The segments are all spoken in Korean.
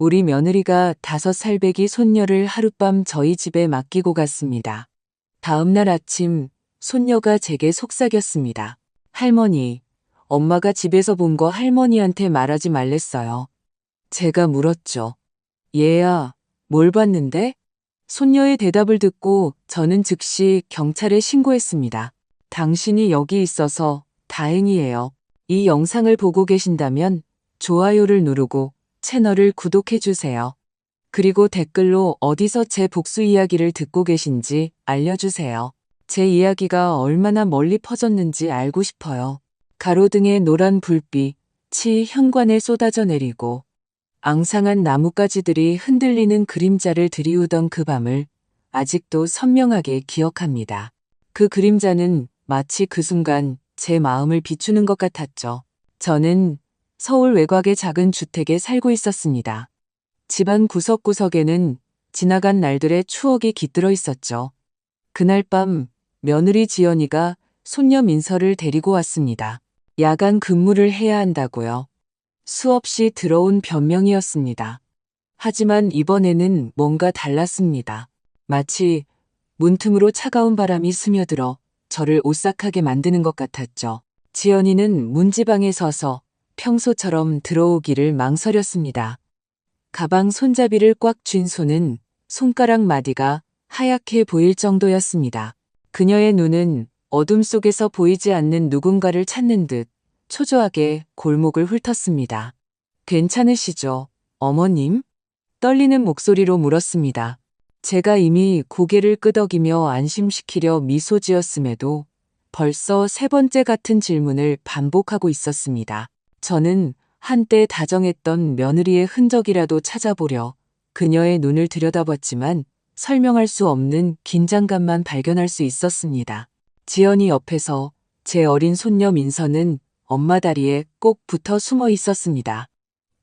우리 며느리가 5살배기 손녀를 하룻밤 저희 집에 맡기고 갔습니다. 다음날 아침 손녀가 제게 속삭였습니다. 할머니, 엄마가 집에서 본 거 할머니한테 말하지 말랬어요. 제가 물었죠. 얘야, 뭘 봤는데? 손녀의 대답을 듣고 저는 즉시 경찰에 신고했습니다. 당신이 여기 있어서 다행이에요. 이 영상을 보고 계신다면 좋아요를 누르고 채널을 구독해주세요. 그리고 댓글로 어디서 제 복수 이야기를 듣고 계신지 알려주세요. 제 이야기가 얼마나 멀리 퍼졌는지 알고 싶어요. 가로등의 노란 불빛이 현관에 쏟아져 내리고 앙상한 나뭇가지들이 흔들리는 그림자를 드리우던 그 밤을 아직도 선명하게 기억합니다. 그 그림자는 마치 그 순간 제 마음을 비추는 것 같았죠. 저는 서울 외곽의 작은 주택에 살고 있었습니다. 집안 구석구석에는 지나간 날들의 추억이 깃들어 있었죠. 그날 밤 며느리 지연이가 손녀 민서를 데리고 왔습니다. 야간 근무를 해야 한다고요. 수없이 들어온 변명이었습니다. 하지만 이번에는 뭔가 달랐습니다. 마치 문틈으로 차가운 바람이 스며들어 저를 오싹하게 만드는 것 같았죠. 지연이는 문지방에 서서 평소처럼 들어오기를 망설였습니다. 가방 손잡이를 꽉 쥔 손은 손가락 마디가 하얗게 보일 정도였습니다. 그녀의 눈은 어둠 속에서 보이지 않는 누군가를 찾는 듯 초조하게 골목을 훑었습니다. 괜찮으시죠, 어머님? 떨리는 목소리로 물었습니다. 제가 이미 고개를 끄덕이며 안심시키려 미소 지었음에도 벌써 3번째 같은 질문을 반복하고 있었습니다. 저는 한때 다정했던 며느리의 흔적이라도 찾아보려 그녀의 눈을 들여다봤지만 설명할 수 없는 긴장감만 발견할 수 있었습니다. 지연이 옆에서 제 어린 손녀 민서는 엄마 다리에 꼭 붙어 숨어 있었습니다.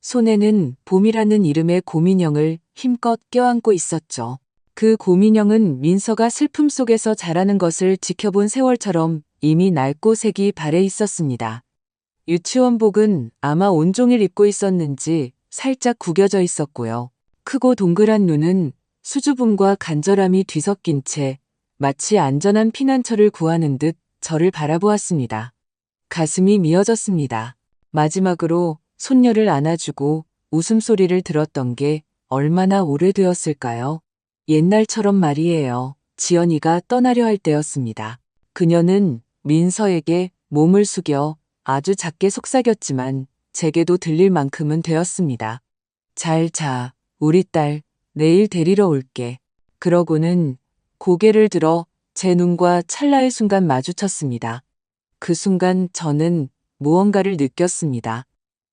손에는 봄이라는 이름의 곰인형을 힘껏 껴안고 있었죠. 그 곰인형은 민서가 슬픔 속에서 자라는 것을 지켜본 세월처럼 이미 낡고 색이 발해 있었습니다. 유치원복은 아마 온종일 입고 있었는지 살짝 구겨져 있었고요. 크고 동그란 눈은 수줍음과 간절함이 뒤섞인 채 마치 안전한 피난처를 구하는 듯 저를 바라보았습니다. 가슴이 미어졌습니다. 마지막으로 손녀를 안아주고 웃음소리를 들었던 게 얼마나 오래되었을까요? 옛날처럼 말이에요. 지연이가 떠나려 할 때였습니다. 그녀는 민서에게 몸을 숙여 아주 작게 속삭였지만 제게도 들릴 만큼은 되었습니다. 잘 자, 우리 딸, 내일 데리러 올게. 그러고는 고개를 들어 제 눈과 찰나의 순간 마주쳤습니다. 그 순간 저는 무언가를 느꼈습니다.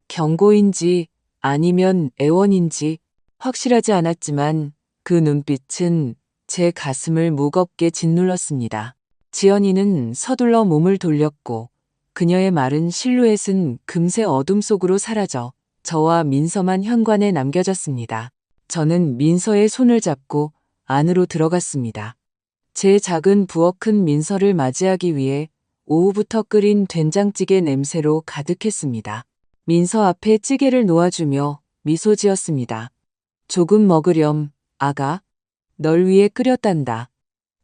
경고인지 아니면 애원인지 확실하지 않았지만 그 눈빛은 제 가슴을 무겁게 짓눌렀습니다. 지연이는 서둘러 몸을 돌렸고 그녀의 마른 실루엣은 금세 어둠 속으로 사라져 저와 민서만 현관에 남겨졌습니다. 저는 민서의 손을 잡고 안으로 들어갔습니다. 제 작은 부엌 큰 민서를 맞이하기 위해 오후부터 끓인 된장찌개 냄새로 가득했습니다. 민서 앞에 찌개를 놓아주며 미소 지었습니다. 조금 먹으렴, 아가. 널 위해 끓였단다.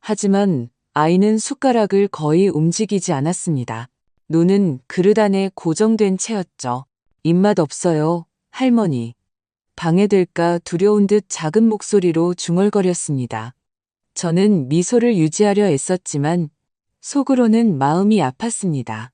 하지만 아이는 숟가락을 거의 움직이지 않았습니다. 눈은 그릇 안에 고정된 채였죠. 입맛 없어요, 할머니. 방해될까 두려운 듯 작은 목소리로 중얼거렸습니다. 저는 미소를 유지하려 애썼지만 속으로는 마음이 아팠습니다.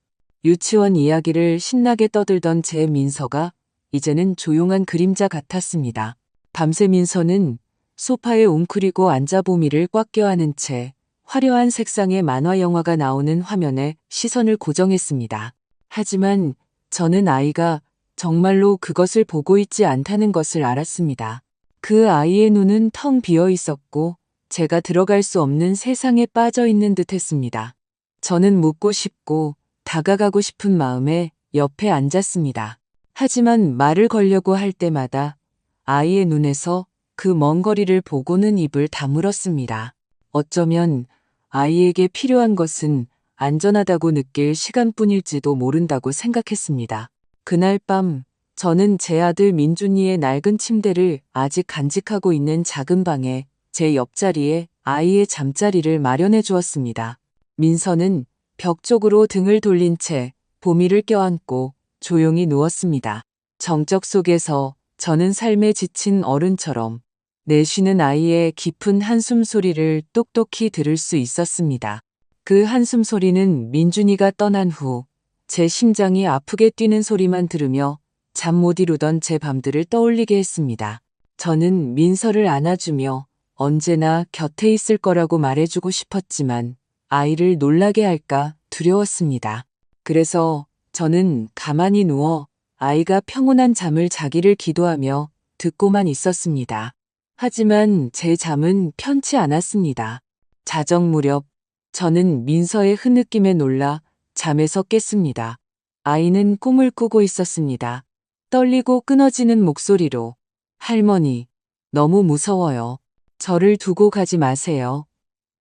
유치원 이야기를 신나게 떠들던 제 민서가 이제는 조용한 그림자 같았습니다. 밤새 민서는 소파에 웅크리고 앉아 보미를 꽉 껴안은 채 화려한 색상의 만화 영화가 나오는 화면에 시선을 고정했습니다. 하지만 저는 아이가 정말로 그것을 보고 있지 않다는 것을 알았습니다. 그 아이의 눈은 텅 비어 있었고 제가 들어갈 수 없는 세상에 빠져 있는 듯 했습니다. 저는 묻고 싶고 다가가고 싶은 마음에 옆에 앉았습니다. 하지만 말을 걸려고 할 때마다 아이의 눈에서 그 먼 거리를 보고는 입을 다물었습니다. 어쩌면 아이에게 필요한 것은 안전하다고 느낄 시간뿐일지도 모른다고 생각했습니다. 그날 밤 저는 제 아들 민준이의 낡은 침대를 아직 간직하고 있는 작은 방에 제 옆자리에 아이의 잠자리를 마련해 주었습니다. 민서는 벽 쪽으로 등을 돌린 채 보미를 껴안고 조용히 누웠습니다. 정적 속에서 저는 삶에 지친 어른처럼 내쉬는 아이의 깊은 한숨 소리를 똑똑히 들을 수 있었습니다. 그 한숨 소리는 민준이가 떠난 후 제 심장이 아프게 뛰는 소리만 들으며 잠 못 이루던 제 밤들을 떠올리게 했습니다. 저는 민서를 안아주며 언제나 곁에 있을 거라고 말해주고 싶었지만 아이를 놀라게 할까 두려웠습니다. 그래서 저는 가만히 누워 아이가 평온한 잠을 자기를 기도하며 듣고만 있었습니다. 하지만 제 잠은 편치 않았습니다. 자정 무렵 저는 민서의 흐느낌에 놀라 잠에서 깼습니다. 아이는 꿈을 꾸고 있었습니다. 떨리고 끊어지는 목소리로 할머니, 너무 무서워요. 저를 두고 가지 마세요.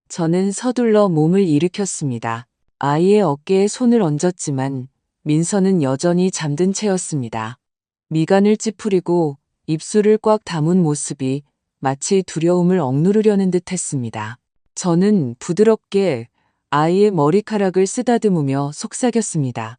저는 서둘러 몸을 일으켰습니다. 아이의 어깨에 손을 얹었지만 민서는 여전히 잠든 채였습니다. 미간을 찌푸리고 입술을 꽉 다문 모습이 마치 두려움을 억누르려는 듯 했습니다. 저는 부드럽게 아이의 머리카락을 쓰다듬으며 속삭였습니다.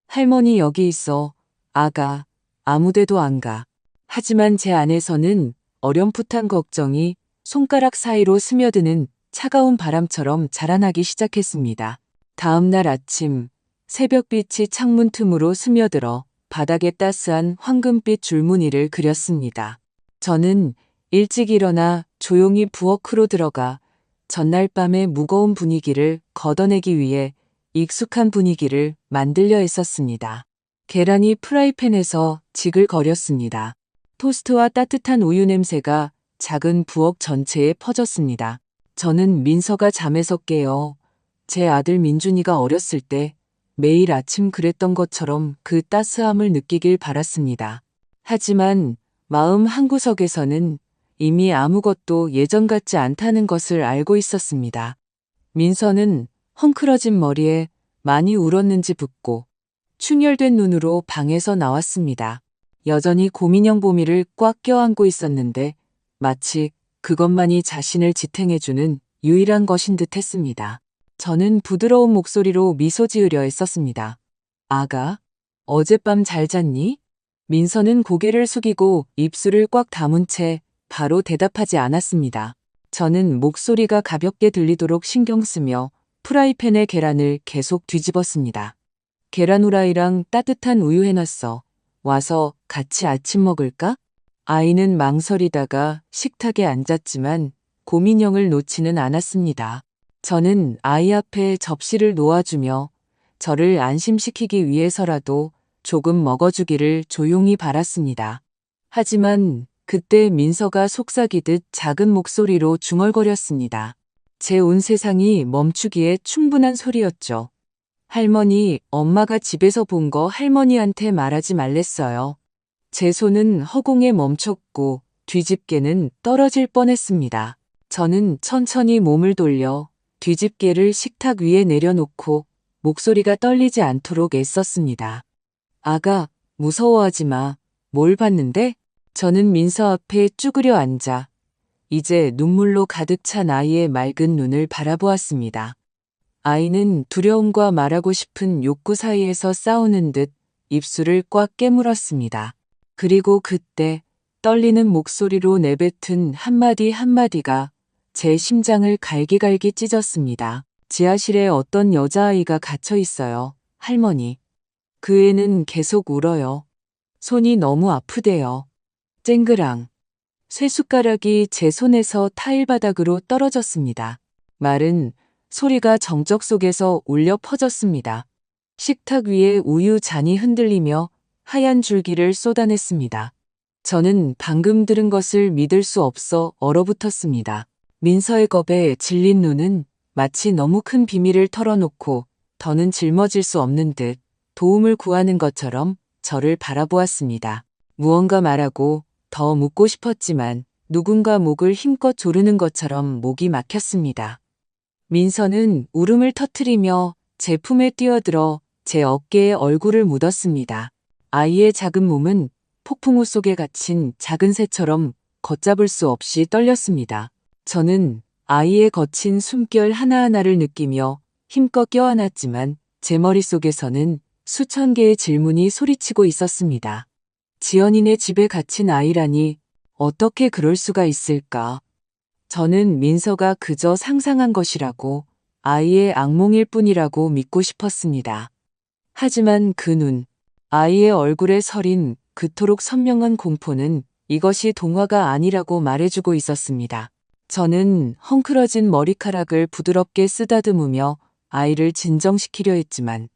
할머니 여기 있어. 아가. 아무데도 안 가. 하지만 제 안에서는 어렴풋한 걱정이 손가락 사이로 스며드는 차가운 바람처럼 자라나기 시작했습니다. 다음 날 아침 새벽빛이 창문 틈으로 스며들어 바닥에 따스한 황금빛 줄무늬를 그렸습니다. 저는 일찍 일어나 조용히 부엌으로 들어가 전날 밤의 무거운 분위기를 걷어내기 위해 익숙한 분위기를 만들려 했었습니다. 계란이 프라이팬에서 지글거렸습니다. 토스트와 따뜻한 우유 냄새가 작은 부엌 전체에 퍼졌습니다. 저는 민서가 잠에서 깨어 제 아들 민준이가 어렸을 때 매일 아침 그랬던 것처럼 그 따스함을 느끼길 바랐습니다. 하지만 마음 한구석에서는 이미 아무것도 예전 같지 않다는 것을 알고 있었습니다. 민서는 헝클어진 머리에 많이 울었는지 붓고 충혈된 눈으로 방에서 나왔습니다. 여전히 곰인형 보미를 꽉 껴안고 있었는데 마치 그것만이 자신을 지탱해주는 유일한 것인 듯 했습니다. 저는 부드러운 목소리로 미소 지으려 했었습니다. 아가, 어젯밤 잘 잤니? 민서는 고개를 숙이고 입술을 꽉 다문 채 바로 대답하지 않았습니다. 저는 목소리가 가볍게 들리도록 신경 쓰며 프라이팬에 계란을 계속 뒤집었습니다. 계란 후라이랑 따뜻한 우유 해놨어. 와서 같이 아침 먹을까? 아이는 망설이다가 식탁에 앉았지만 곰인형을 놓지는 않았습니다. 저는 아이 앞에 접시를 놓아주며 저를 안심시키기 위해서라도 조금 먹어주기를 조용히 바랐습니다. 하지만 그때 민서가 속삭이듯 작은 목소리로 중얼거렸습니다. 제 온 세상이 멈추기에 충분한 소리였죠. 할머니, 엄마가 집에서 본 거 할머니한테 말하지 말랬어요. 제 손은 허공에 멈췄고 뒤집개는 떨어질 뻔했습니다. 저는 천천히 몸을 돌려 뒤집개를 식탁 위에 내려놓고 목소리가 떨리지 않도록 애썼습니다. 아가, 무서워하지 마. 뭘 봤는데? 저는 민서 앞에 쭈그려 앉아 이제 눈물로 가득 찬 아이의 맑은 눈을 바라보았습니다. 아이는 두려움과 말하고 싶은 욕구 사이에서 싸우는 듯 입술을 꽉 깨물었습니다. 그리고 그때 떨리는 목소리로 내뱉은 한마디 한마디가 제 심장을 갈기갈기 찢었습니다. 지하실에 어떤 여자아이가 갇혀 있어요. 할머니. 그 애는 계속 울어요. 손이 너무 아프대요. 쨍그랑. 쇠숟가락이 제 손에서 타일 바닥으로 떨어졌습니다. 말은 소리가 정적 속에서 울려 퍼졌습니다. 식탁 위에 우유 잔이 흔들리며 하얀 줄기를 쏟아냈습니다. 저는 방금 들은 것을 믿을 수 없어 얼어붙었습니다. 민서의 겁에 질린 눈은 마치 너무 큰 비밀을 털어놓고 더는 짊어질 수 없는 듯 도움을 구하는 것처럼 저를 바라보았습니다. 무언가 말하고 더 묻고 싶었지만 누군가 목을 힘껏 조르는 것처럼 목이 막혔습니다. 민서는 울음을 터뜨리며 제 품에 뛰어들어 제 어깨에 얼굴을 묻었습니다. 아이의 작은 몸은 폭풍우 속에 갇힌 작은 새처럼 걷잡을 수 없이 떨렸습니다. 저는 아이의 거친 숨결 하나하나를 느끼며 힘껏 껴안았지만 제 머릿속에서는 수천 개의 질문이 소리치고 있었습니다. 지연이네 집에 갇힌 아이라니 어떻게 그럴 수가 있을까? 저는 민서가 그저 상상한 것이라고, 아이의 악몽일 뿐이라고 믿고 싶었습니다. 하지만 그 눈, 아이의 얼굴에 서린 그토록 선명한 공포는 이것이 동화가 아니라고 말해주고 있었습니다. 저는 헝클어진 머리카락을 부드럽게 쓰다듬으며 아이를 진정시키려 했지만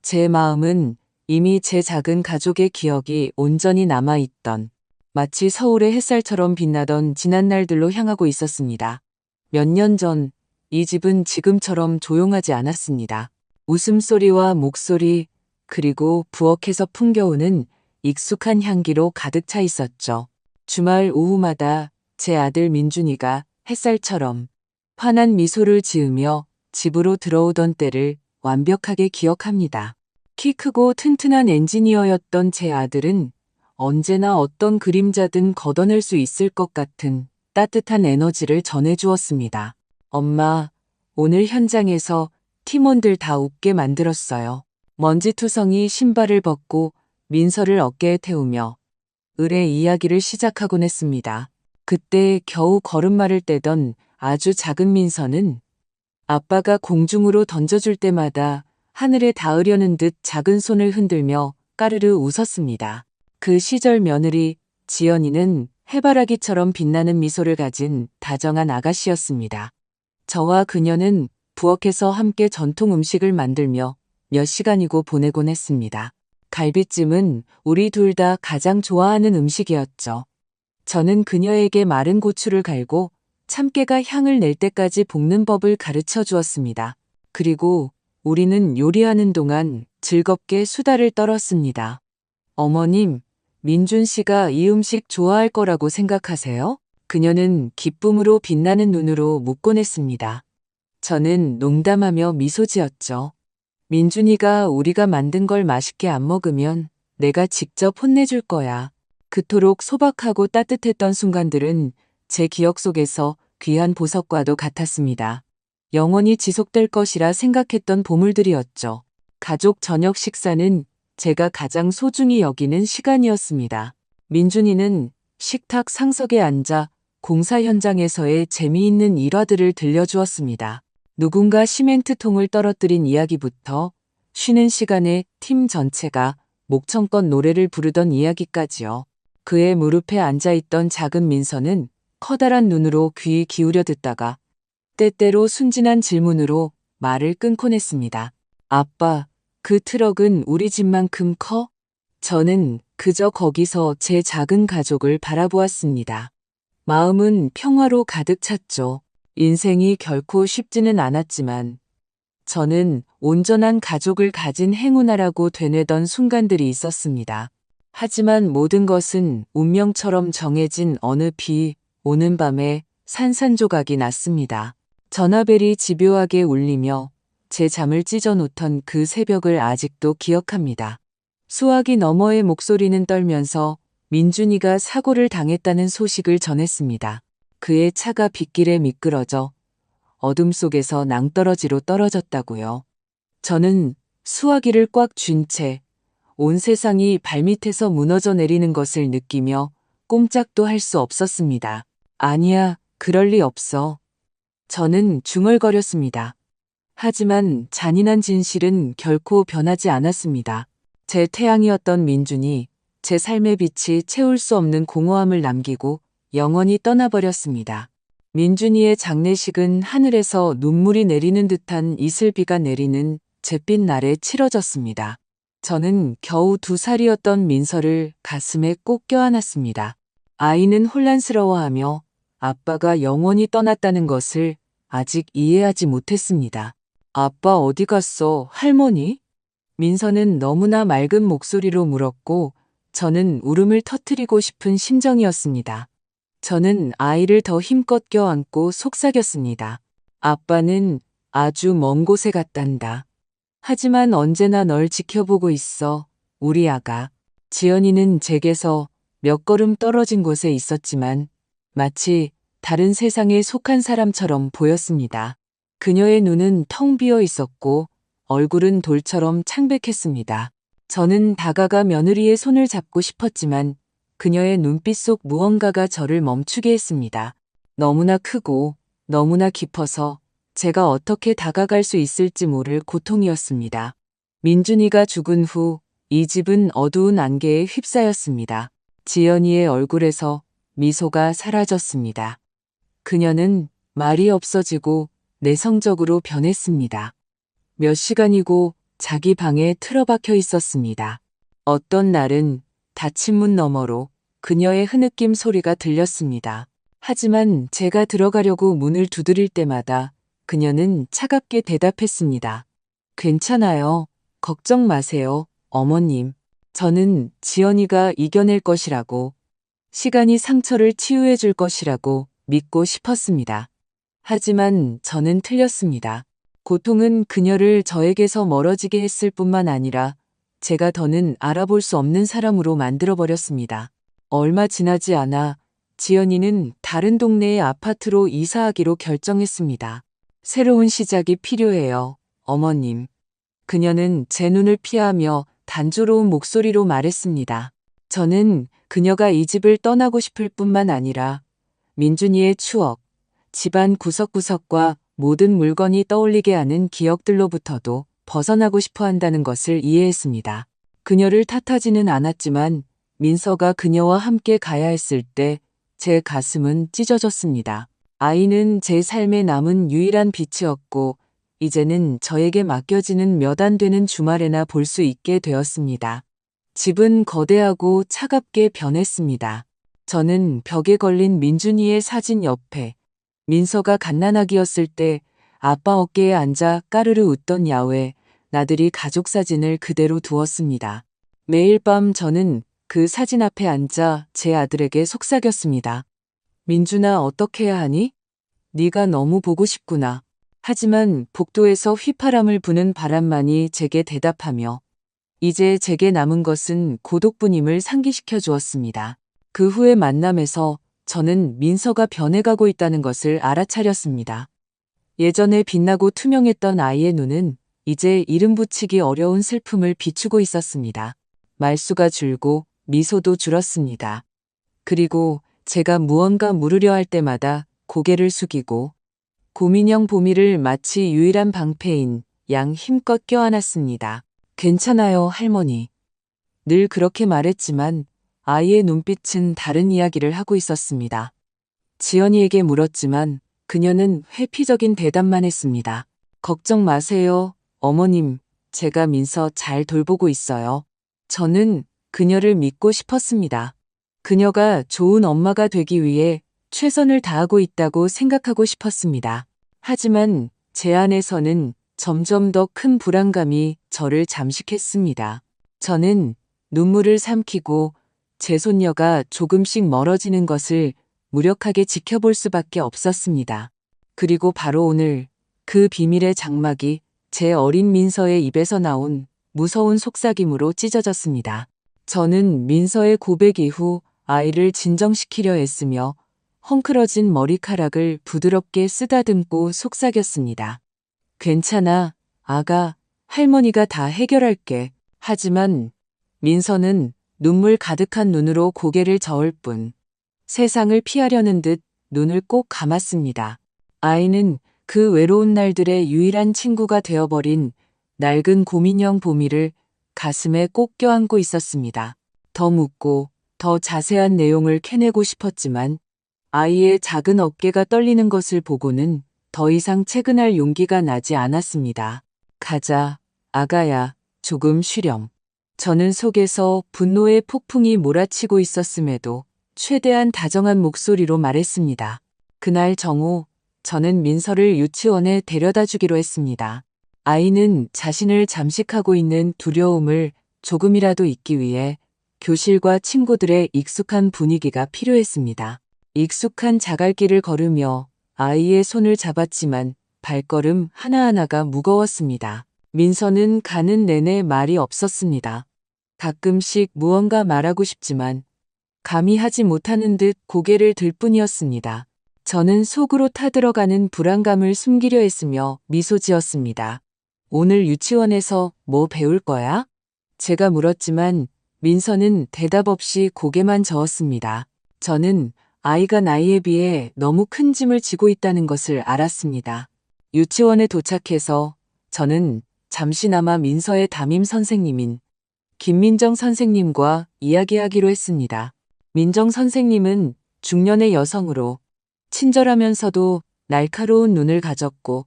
제 마음은 이미 제 작은 가족의 기억이 온전히 남아있던, 마치 서울의 햇살처럼 빛나던 지난 날들로 향하고 있었습니다. 몇 년 전 이 집은 지금처럼 조용하지 않았습니다. 웃음소리와 목소리, 그리고 부엌에서 풍겨오는 익숙한 향기로 가득 차 있었죠. 주말 오후마다 제 아들 민준이가 햇살처럼 환한 미소를 지으며 집으로 들어오던 때를 완벽하게 기억합니다. 키 크고 튼튼한 엔지니어였던 제 아들은 언제나 어떤 그림자든 걷어낼 수 있을 것 같은 따뜻한 에너지를 전해주었습니다. 엄마, 오늘 현장에서 팀원들 다 웃게 만들었어요. 먼지투성이 신발을 벗고 민서를 어깨에 태우며 을의 이야기를 시작하곤 했습니다. 그때 겨우 걸음마를 떼던 아주 작은 민서는 아빠가 공중으로 던져줄 때마다 하늘에 닿으려는 듯 작은 손을 흔들며 까르르 웃었습니다. 그 시절 며느리 지연이는 해바라기처럼 빛나는 미소를 가진 다정한 아가씨였습니다. 저와 그녀는 부엌에서 함께 전통 음식을 만들며 몇 시간이고 보내곤 했습니다. 갈비찜은 우리 둘 다 가장 좋아하는 음식이었죠. 저는 그녀에게 마른 고추를 갈고 참깨가 향을 낼 때까지 볶는 법을 가르쳐 주었습니다. 그리고 우리는 요리하는 동안 즐겁게 수다를 떨었습니다. 어머님, 민준 씨가 이 음식 좋아할 거라고 생각하세요? 그녀는 기쁨으로 빛나는 눈으로 묻곤 했습니다. 저는 농담하며 미소 지었죠. 민준이가 우리가 만든 걸 맛있게 안 먹으면 내가 직접 혼내줄 거야. 그토록 소박하고 따뜻했던 순간들은 제 기억 속에서 귀한 보석과도 같았습니다. 영원히 지속될 것이라 생각했던 보물들이었죠. 가족 저녁 식사는 제가 가장 소중히 여기는 시간이었습니다. 민준이는 식탁 상석에 앉아 공사 현장에서의 재미있는 일화들을 들려주었습니다. 누군가 시멘트통을 떨어뜨린 이야기부터 쉬는 시간에 팀 전체가 목청껏 노래를 부르던 이야기까지요. 그의 무릎에 앉아있던 작은 민서는 커다란 눈으로 귀 기울여 듣다가 때때로 순진한 질문으로 말을 끊곤 했습니다. 아빠, 그 트럭은 우리 집만큼 커? 저는 그저 거기서 제 작은 가족을 바라보았습니다. 마음은 평화로 가득 찼죠. 인생이 결코 쉽지는 않았지만 저는 온전한 가족을 가진 행운아라고 되뇌던 순간들이 있었습니다. 하지만 모든 것은 운명처럼 정해진 어느 비 오는 밤에 산산조각이 났습니다. 전화벨이 집요하게 울리며 제 잠을 찢어놓던 그 새벽을 아직도 기억합니다. 수화기 너머의 목소리는 떨면서 민준이가 사고를 당했다는 소식을 전했습니다. 그의 차가 빗길에 미끄러져 어둠 속에서 낭떠러지로 떨어졌다고요. 저는 수화기를 꽉 쥔 채 온 세상이 발밑에서 무너져 내리는 것을 느끼며 꼼짝도 할 수 없었습니다. 아니야, 그럴 리 없어. 저는 중얼거렸습니다. 하지만 잔인한 진실은 결코 변하지 않았습니다. 제 태양이었던 민준이 제 삶의 빛이 채울 수 없는 공허함을 남기고 영원히 떠나버렸습니다. 민준이의 장례식은 하늘에서 눈물이 내리는 듯한 이슬비가 내리는 잿빛 날에 치러졌습니다. 저는 겨우 2살이었던 민서를 가슴에 꼭 껴안았습니다. 아이는 혼란스러워하며 아빠가 영원히 떠났다는 것을 아직 이해하지 못했습니다. 아빠 어디 갔어, 할머니? 민서는 너무나 맑은 목소리로 물었고 저는 울음을 터뜨리고 싶은 심정이었습니다. 저는 아이를 더 힘껏 껴안고 속삭였습니다. 아빠는 아주 먼 곳에 갔단다. 하지만 언제나 널 지켜보고 있어, 우리 아가. 지연이는 제게서 몇 걸음 떨어진 곳에 있었지만 마치 다른 세상에 속한 사람처럼 보였습니다. 그녀의 눈은 텅 비어 있었고 얼굴은 돌처럼 창백했습니다. 저는 다가가 며느리의 손을 잡고 싶었지만 그녀의 눈빛 속 무언가가 저를 멈추게 했습니다. 너무나 크고 너무나 깊어서 제가 어떻게 다가갈 수 있을지 모를 고통이었습니다. 민준이가 죽은 후 이 집은 어두운 안개에 휩싸였습니다. 지연이의 얼굴에서 미소가 사라졌습니다. 그녀는 말이 없어지고 내성적으로 변했습니다. 몇 시간이고 자기 방에 틀어박혀 있었습니다. 어떤 날은 닫힌 문 너머로 그녀의 흐느낌 소리가 들렸습니다. 하지만 제가 들어가려고 문을 두드릴 때마다 그녀는 차갑게 대답했습니다. 괜찮아요. 걱정 마세요, 어머님. 저는 지연이가 이겨낼 것이라고, 시간이 상처를 치유해 줄 것이라고 믿고 싶었습니다. 하지만 저는 틀렸습니다. 고통은 그녀를 저에게서 멀어지게 했을 뿐만 아니라 제가 더는 알아볼 수 없는 사람으로 만들어버렸습니다. 얼마 지나지 않아 지연이는 다른 동네의 아파트로 이사하기로 결정했습니다. 새로운 시작이 필요해요, 어머님. 그녀는 제 눈을 피하며 단조로운 목소리로 말했습니다. 저는 그녀가 이 집을 떠나고 싶을 뿐만 아니라 민준이의 추억, 집안 구석구석과 모든 물건이 떠올리게 하는 기억들로부터도 벗어나고 싶어 한다는 것을 이해했습니다. 그녀를 탓하지는 않았지만 민서가 그녀와 함께 가야 했을 때 제 가슴은 찢어졌습니다. 아이는 제 삶에 남은 유일한 빛이었고 이제는 저에게 맡겨지는 몇 안 되는 주말에나 볼 수 있게 되었습니다. 집은 거대하고 차갑게 변했습니다. 저는 벽에 걸린 민준이의 사진 옆에 민서가 갓난아기였을 때 아빠 어깨에 앉아 까르르 웃던 야외 나들이 가족 사진을 그대로 두었습니다. 매일 밤 저는 그 사진 앞에 앉아 제 아들에게 속삭였습니다. 민준아, 어떻게 해야 하니? 네가 너무 보고 싶구나. 하지만 복도에서 휘파람을 부는 바람만이 제게 대답하며 이제 제게 남은 것은 고독뿐임을 상기시켜 주었습니다. 그 후의 만남에서 저는 민서가 변해가고 있다는 것을 알아차렸습니다. 예전에 빛나고 투명했던 아이의 눈은 이제 이름 붙이기 어려운 슬픔을 비추고 있었습니다. 말수가 줄고 미소도 줄었습니다. 그리고 제가 무언가 물으려 할 때마다 고개를 숙이고 고민형 보미를 마치 유일한 방패인 양 힘껏 껴안았습니다. 괜찮아요, 할머니. 늘 그렇게 말했지만 아이의 눈빛은 다른 이야기를 하고 있었습니다. 지연이에게 물었지만 그녀는 회피적인 대답만 했습니다. 걱정 마세요, 어머님. 제가 민서 잘 돌보고 있어요. 저는 그녀를 믿고 싶었습니다. 그녀가 좋은 엄마가 되기 위해 최선을 다하고 있다고 생각하고 싶었습니다. 하지만 제 안에서는 점점 더 큰 불안감이 저를 잠식했습니다. 저는 눈물을 삼키고 제 손녀가 조금씩 멀어지는 것을 무력하게 지켜볼 수밖에 없었습니다. 그리고 바로 오늘 그 비밀의 장막이 제 어린 민서의 입에서 나온 무서운 속삭임으로 찢어졌습니다. 저는 민서의 고백 이후 아이를 진정시키려 애쓰며 헝클어진 머리카락을 부드럽게 쓰다듬고 속삭였습니다. 괜찮아, 아가. 할머니가 다 해결할게. 하지만 민서는 눈물 가득한 눈으로 고개를 저을 뿐 세상을 피하려는 듯 눈을 꼭 감았습니다. 아이는 그 외로운 날들의 유일한 친구가 되어버린 낡은 고민형 보미를 가슴에 꼭 껴안고 있었습니다. 더 묻고 더 자세한 내용을 캐내고 싶었지만 아이의 작은 어깨가 떨리는 것을 보고는 더 이상 채근할 용기가 나지 않았습니다. 가자, 아가야, 조금 쉬렴. 저는 속에서 분노의 폭풍이 몰아치고 있었음에도 최대한 다정한 목소리로 말했습니다. 그날 정오, 저는 민서를 유치원에 데려다 주기로 했습니다. 아이는 자신을 잠식하고 있는 두려움을 조금이라도 잊기 위해 교실과 친구들의 익숙한 분위기가 필요했습니다. 익숙한 자갈길을 걸으며 아이의 손을 잡았지만 발걸음 하나하나가 무거웠습니다. 민서는 가는 내내 말이 없었습니다. 가끔씩 무언가 말하고 싶지만 감히 하지 못하는 듯 고개를 들 뿐이었습니다. 저는 속으로 타들어가는 불안감을 숨기려 했으며 미소 지었습니다. 오늘 유치원에서 뭐 배울 거야? 제가 물었지만 민서는 대답 없이 고개만 저었습니다. 저는 아이가 나이에 비해 너무 큰 짐을 지고 있다는 것을 알았습니다. 유치원에 도착해서 저는 잠시나마 민서의 담임 선생님인 김민정 선생님과 이야기하기로 했습니다. 민정 선생님은 중년의 여성으로 친절하면서도 날카로운 눈을 가졌고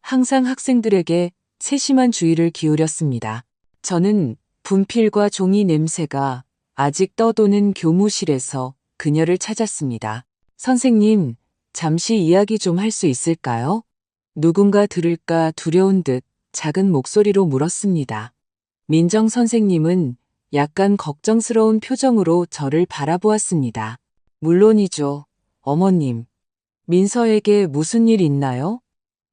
항상 학생들에게 세심한 주의를 기울였습니다. 저는 분필과 종이 냄새가 아직 떠도는 교무실에서 그녀를 찾았습니다. 선생님, 잠시 이야기 좀 할 수 있을까요? 누군가 들을까 두려운 듯 작은 목소리로 물었습니다. 민정 선생님은 약간 걱정스러운 표정으로 저를 바라보았습니다. 물론이죠, 어머님. 민서에게 무슨 일 있나요?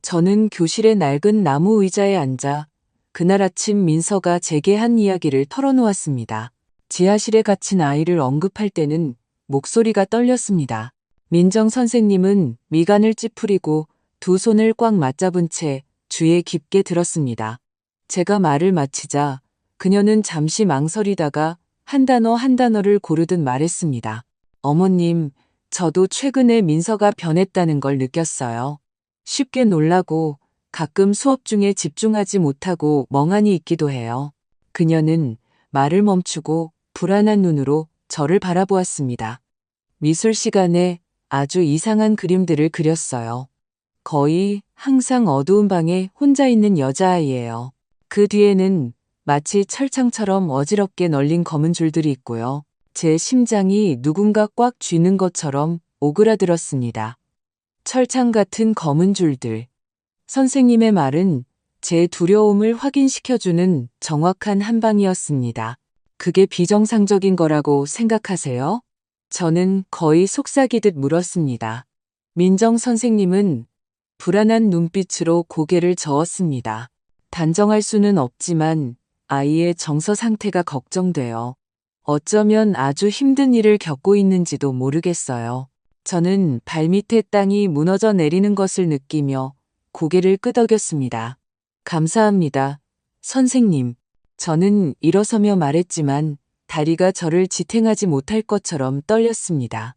저는 교실의 낡은 나무 의자에 앉아 그날 아침 민서가 제게 한 이야기를 털어놓았습니다. 지하실에 갇힌 아이를 언급할 때는 목소리가 떨렸습니다. 민정 선생님은 미간을 찌푸리고 두 손을 꽉 맞잡은 채 주에 깊게 들었습니다. 제가 말을 마치자 그녀는 잠시 망설이다가 한 단어 한 단어를 고르듯 말했습니다. 어머님, 저도 최근에 민서가 변했다는 걸 느꼈어요. 쉽게 놀라고 가끔 수업 중에 집중하지 못하고 멍하니 있기도 해요. 그녀는 말을 멈추고 불안한 눈으로 저를 바라보았습니다. 미술 시간에 아주 이상한 그림들을 그렸어요. 거의 항상 어두운 방에 혼자 있는 여자아이예요. 그 뒤에는 마치 철창처럼 어지럽게 널린 검은 줄들이 있고요. 제 심장이 누군가 꽉 쥐는 것처럼 오그라들었습니다. 철창 같은 검은 줄들. 선생님의 말은 제 두려움을 확인시켜주는 정확한 한 방이었습니다. 그게 비정상적인 거라고 생각하세요? 저는 거의 속삭이듯 물었습니다. 민정 선생님은 불안한 눈빛으로 고개를 저었습니다. 단정할 수는 없지만 아이의 정서 상태가 걱정돼요. 어쩌면 아주 힘든 일을 겪고 있는지도 모르겠어요. 저는 발밑에 땅이 무너져 내리는 것을 느끼며 고개를 끄덕였습니다. 감사합니다. 선생님. 저는 일어서며 말했지만 다리가 저를 지탱하지 못할 것처럼 떨렸습니다.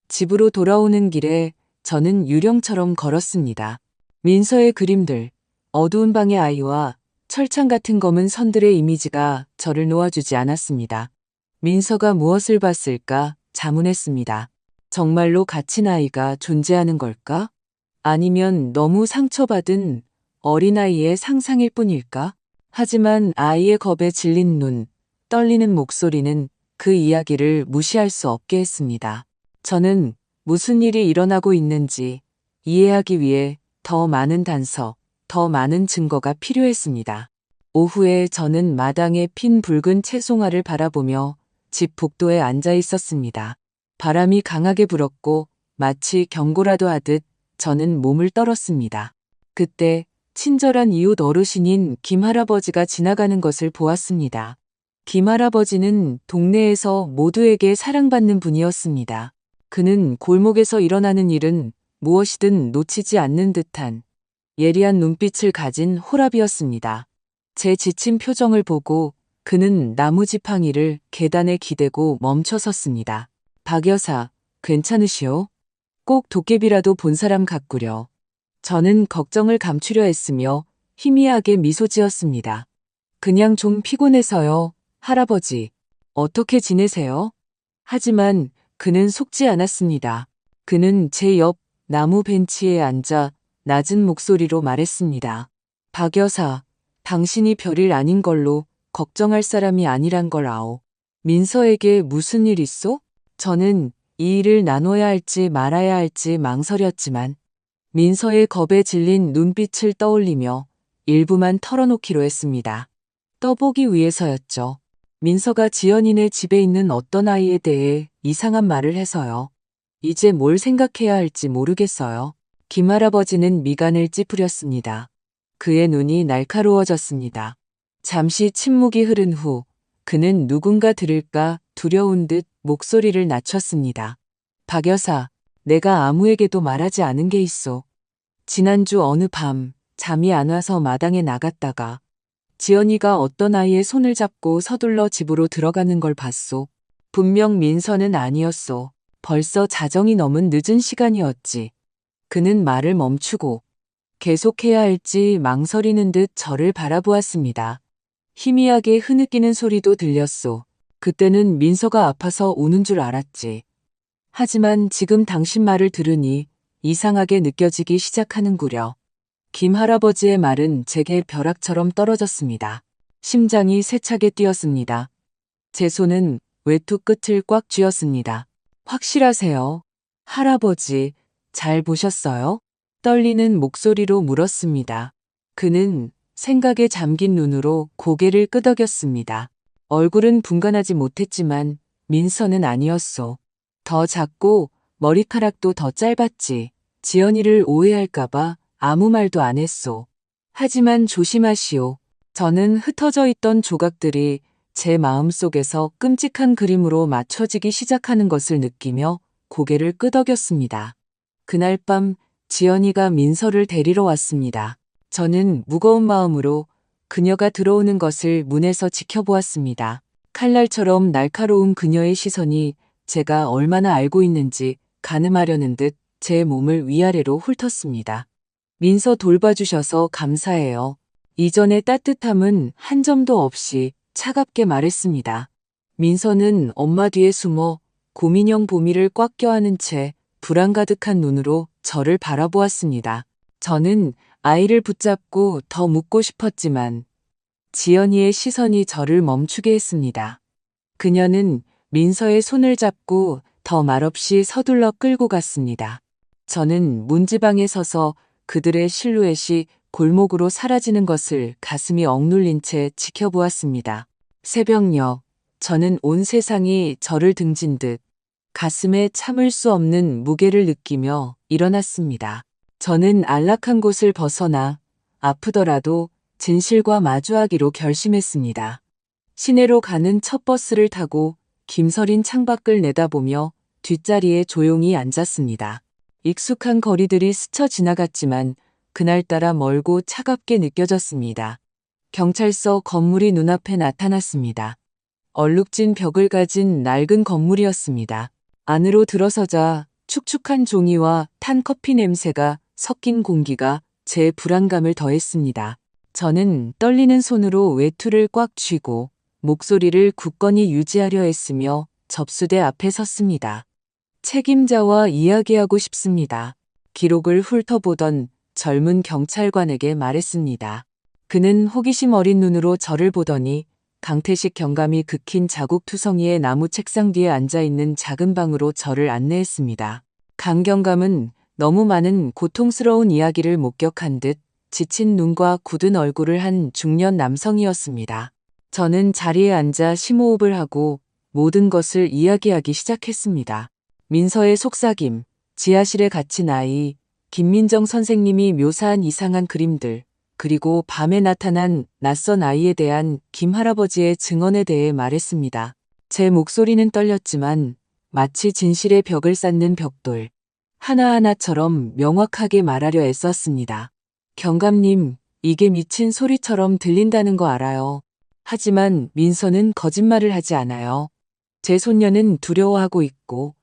집으로 돌아오는 길에 저는 유령처럼 걸었습니다. 민서의 그림들, 어두운 방의 아이와 철창 같은 검은 선들의 이미지가 저를 놓아주지 않았습니다. 민서가 무엇을 봤을까 자문했습니다. 정말로 갇힌 아이가 존재하는 걸까? 아니면 너무 상처받은 어린아이의 상상일 뿐일까? 하지만 아이의 겁에 질린 눈, 떨리는 목소리는 그 이야기를 무시할 수 없게 했습니다. 저는 무슨 일이 일어나고 있는지 이해하기 위해 더 많은 단서, 더 많은 증거가 필요했습니다. 오후에 저는 마당에 핀 붉은 채송화를 바라보며 집 복도에 앉아 있었습니다. 바람이 강하게 불었고 마치 경고라도 하듯 저는 몸을 떨었습니다. 그때 친절한 이웃 어르신인 김할아버지가 지나가는 것을 보았습니다. 김할아버지는 동네에서 모두에게 사랑받는 분이었습니다. 그는 골목에서 일어나는 일은 무엇이든 놓치지 않는 듯한 예리한 눈빛을 가진 호랍이었습니다. 제 지친 표정을 보고 그는 나무 지팡이를 계단에 기대고 멈춰 섰습니다. 박 여사, 괜찮으시오? 꼭 도깨비라도 본 사람 같구려. 저는 걱정을 감추려 했으며 희미하게 미소 지었습니다. 그냥 좀 피곤해서요, 할아버지. 어떻게 지내세요? 하지만 그는 속지 않았습니다. 그는 제 옆 나무 벤치에 앉아 낮은 목소리로 말했습니다. 박 여사, 당신이 별일 아닌 걸로 걱정할 사람이 아니란 걸 아오. 민서에게 무슨 일 있어? 저는 이 일을 나눠야 할지 말아야 할지 망설였지만 민서의 겁에 질린 눈빛을 떠올리며 일부만 털어놓기로 했습니다. 떠보기 위해서였죠. 민서가 지연이네 집에 있는 어떤 아이에 대해 이상한 말을 해서요. 이제 뭘 생각해야 할지 모르겠어요. 김할아버지는 미간을 찌푸렸습니다. 그의 눈이 날카로워졌습니다. 잠시 침묵이 흐른 후 그는 누군가 들을까 두려운 듯 목소리를 낮췄습니다. 박 여사, 내가 아무에게도 말하지 않은 게 있어. 지난주 어느 밤 잠이 안 와서 마당에 나갔다가 지연이가 어떤 아이의 손을 잡고 서둘러 집으로 들어가는 걸 봤소. 분명 민서는 아니었소. 벌써 자정이 넘은 늦은 시간이었지. 그는 말을 멈추고 계속해야 할지 망설이는 듯 저를 바라보았습니다. 희미하게 흐느끼는 소리도 들렸소. 그때는 민서가 아파서 우는 줄 알았지. 하지만 지금 당신 말을 들으니 이상하게 느껴지기 시작하는구려. 김 할아버지의 말은 제게 벼락처럼 떨어졌습니다. 심장이 세차게 뛰었습니다. 제 손은 외투 끝을 꽉 쥐었습니다. 확실하세요? 할아버지, 잘 보셨어요? 떨리는 목소리로 물었습니다. 그는 생각에 잠긴 눈으로 고개를 끄덕였습니다. 얼굴은 분간하지 못했지만 민서는 아니었소. 더 작고 머리카락도 더 짧았지. 지연이를 오해할까봐 아무 말도 안 했소. 하지만 조심하시오. 저는 흩어져 있던 조각들이 제 마음속에서 끔찍한 그림으로 맞춰지기 시작하는 것을 느끼며 고개를 끄덕였습니다. 그날 밤 지연이가 민서를 데리러 왔습니다. 저는 무거운 마음으로 그녀가 들어오는 것을 문에서 지켜보았습니다. 칼날처럼 날카로운 그녀의 시선이 제가 얼마나 알고 있는지 가늠하려는 듯 제 몸을 위아래로 훑었습니다. 민서 돌봐주셔서 감사해요. 이전의 따뜻함은 한 점도 없이 차갑게 말했습니다. 민서는 엄마 뒤에 숨어 곰인형 보미를 꽉 껴안은 채 불안 가득한 눈으로 저를 바라보았습니다. 저는 아이를 붙잡고 더 묻고 싶었지만 지연이의 시선이 저를 멈추게 했습니다. 그녀는 민서의 손을 잡고 더 말없이 서둘러 끌고 갔습니다. 저는 문지방에 서서 그들의 실루엣이 골목으로 사라지는 것을 가슴이 억눌린 채 지켜보았습니다. 새벽녘, 저는 온 세상이 저를 등진 듯 가슴에 참을 수 없는 무게를 느끼며 일어났습니다. 저는 안락한 곳을 벗어나 아프더라도 진실과 마주하기로 결심했습니다. 시내로 가는 첫 버스를 타고 김서린 창밖을 내다보며 뒷자리에 조용히 앉았습니다. 익숙한 거리들이 스쳐 지나갔지만 그날따라 멀고 차갑게 느껴졌습니다. 경찰서 건물이 눈앞에 나타났습니다. 얼룩진 벽을 가진 낡은 건물이었습니다. 안으로 들어서자 축축한 종이와 탄 커피 냄새가 섞인 공기가 제 불안감을 더했습니다. 저는 떨리는 손으로 외투를 꽉 쥐고 목소리를 굳건히 유지하려 했으며 접수대 앞에 섰습니다. 책임자와 이야기하고 싶습니다. 기록을 훑어보던 젊은 경찰관에게 말했습니다. 그는 호기심 어린 눈으로 저를 보더니 강태식 경감이 극힌 자국투성이의 나무 책상 뒤에 앉아있는 작은 방으로 저를 안내했습니다. 강 경감은 너무 많은 고통스러운 이야기를 목격한 듯 지친 눈과 굳은 얼굴을 한 중년 남성이었습니다. 저는 자리에 앉아 심호흡을 하고 모든 것을 이야기하기 시작했습니다. 민서의 속삭임, 지하실에 갇힌 아이, 김민정 선생님이 묘사한 이상한 그림들, 그리고 밤에 나타난 낯선 아이에 대한 김 할아버지의 증언에 대해 말했습니다. 제 목소리는 떨렸지만 마치 진실의 벽을 쌓는 벽돌, 하나하나처럼 명확하게 말하려 애썼습니다. 경감님, 이게 미친 소리처럼 들린다는 거 알아요. 하지만 민서는 거짓말을 하지 않아요. 제 손녀는 두려워하고 있고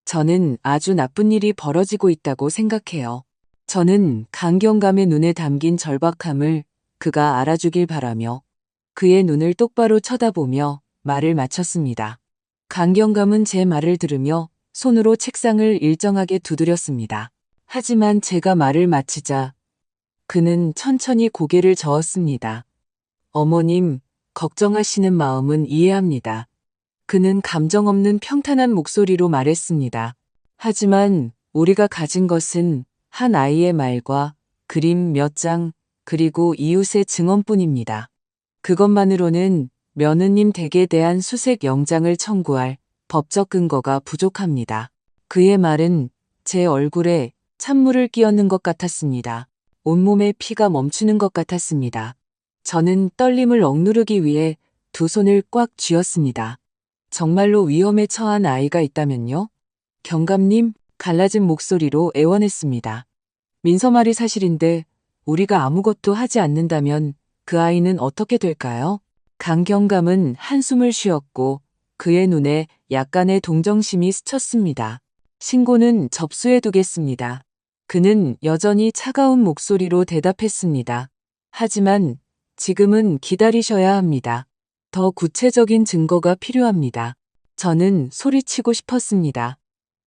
저는 아주 나쁜 일이 벌어지고 있다고 생각해요. 저는 강경감의 눈에 담긴 절박함을 그가 알아주길 바라며 그의 눈을 똑바로 쳐다보며 말을 마쳤습니다. 강경감은 제 말을 들으며 손으로 책상을 일정하게 두드렸습니다. 하지만 제가 말을 마치자 그는 천천히 고개를 저었습니다. 어머님, 걱정하시는 마음은 이해합니다. 그는 감정 없는 평탄한 목소리로 말했습니다. 하지만 우리가 가진 것은 한 아이의 말과 그림 몇 장, 그리고 이웃의 증언뿐입니다. 그것만으로는 며느님 댁에 대한 수색 영장을 청구할 법적 근거가 부족합니다. 그의 말은 제 얼굴에 찬물을 끼얹는 것 같았습니다. 온몸에 피가 멈추는 것 같았습니다. 저는 떨림을 억누르기 위해 두 손을 꽉 쥐었습니다. 정말로 위험에 처한 아이가 있다면요? 경감님, 갈라진 목소리로 애원했습니다. 민서 말이 사실인데 우리가 아무것도 하지 않는다면 그 아이는 어떻게 될까요? 강경감은 한숨을 쉬었고 그의 눈에 약간의 동정심이 스쳤습니다. 신고는 접수해 두겠습니다. 그는 여전히 차가운 목소리로 대답했습니다. 하지만 지금은 기다리셔야 합니다. 더 구체적인 증거가 필요합니다. 저는 소리치고 싶었습니다.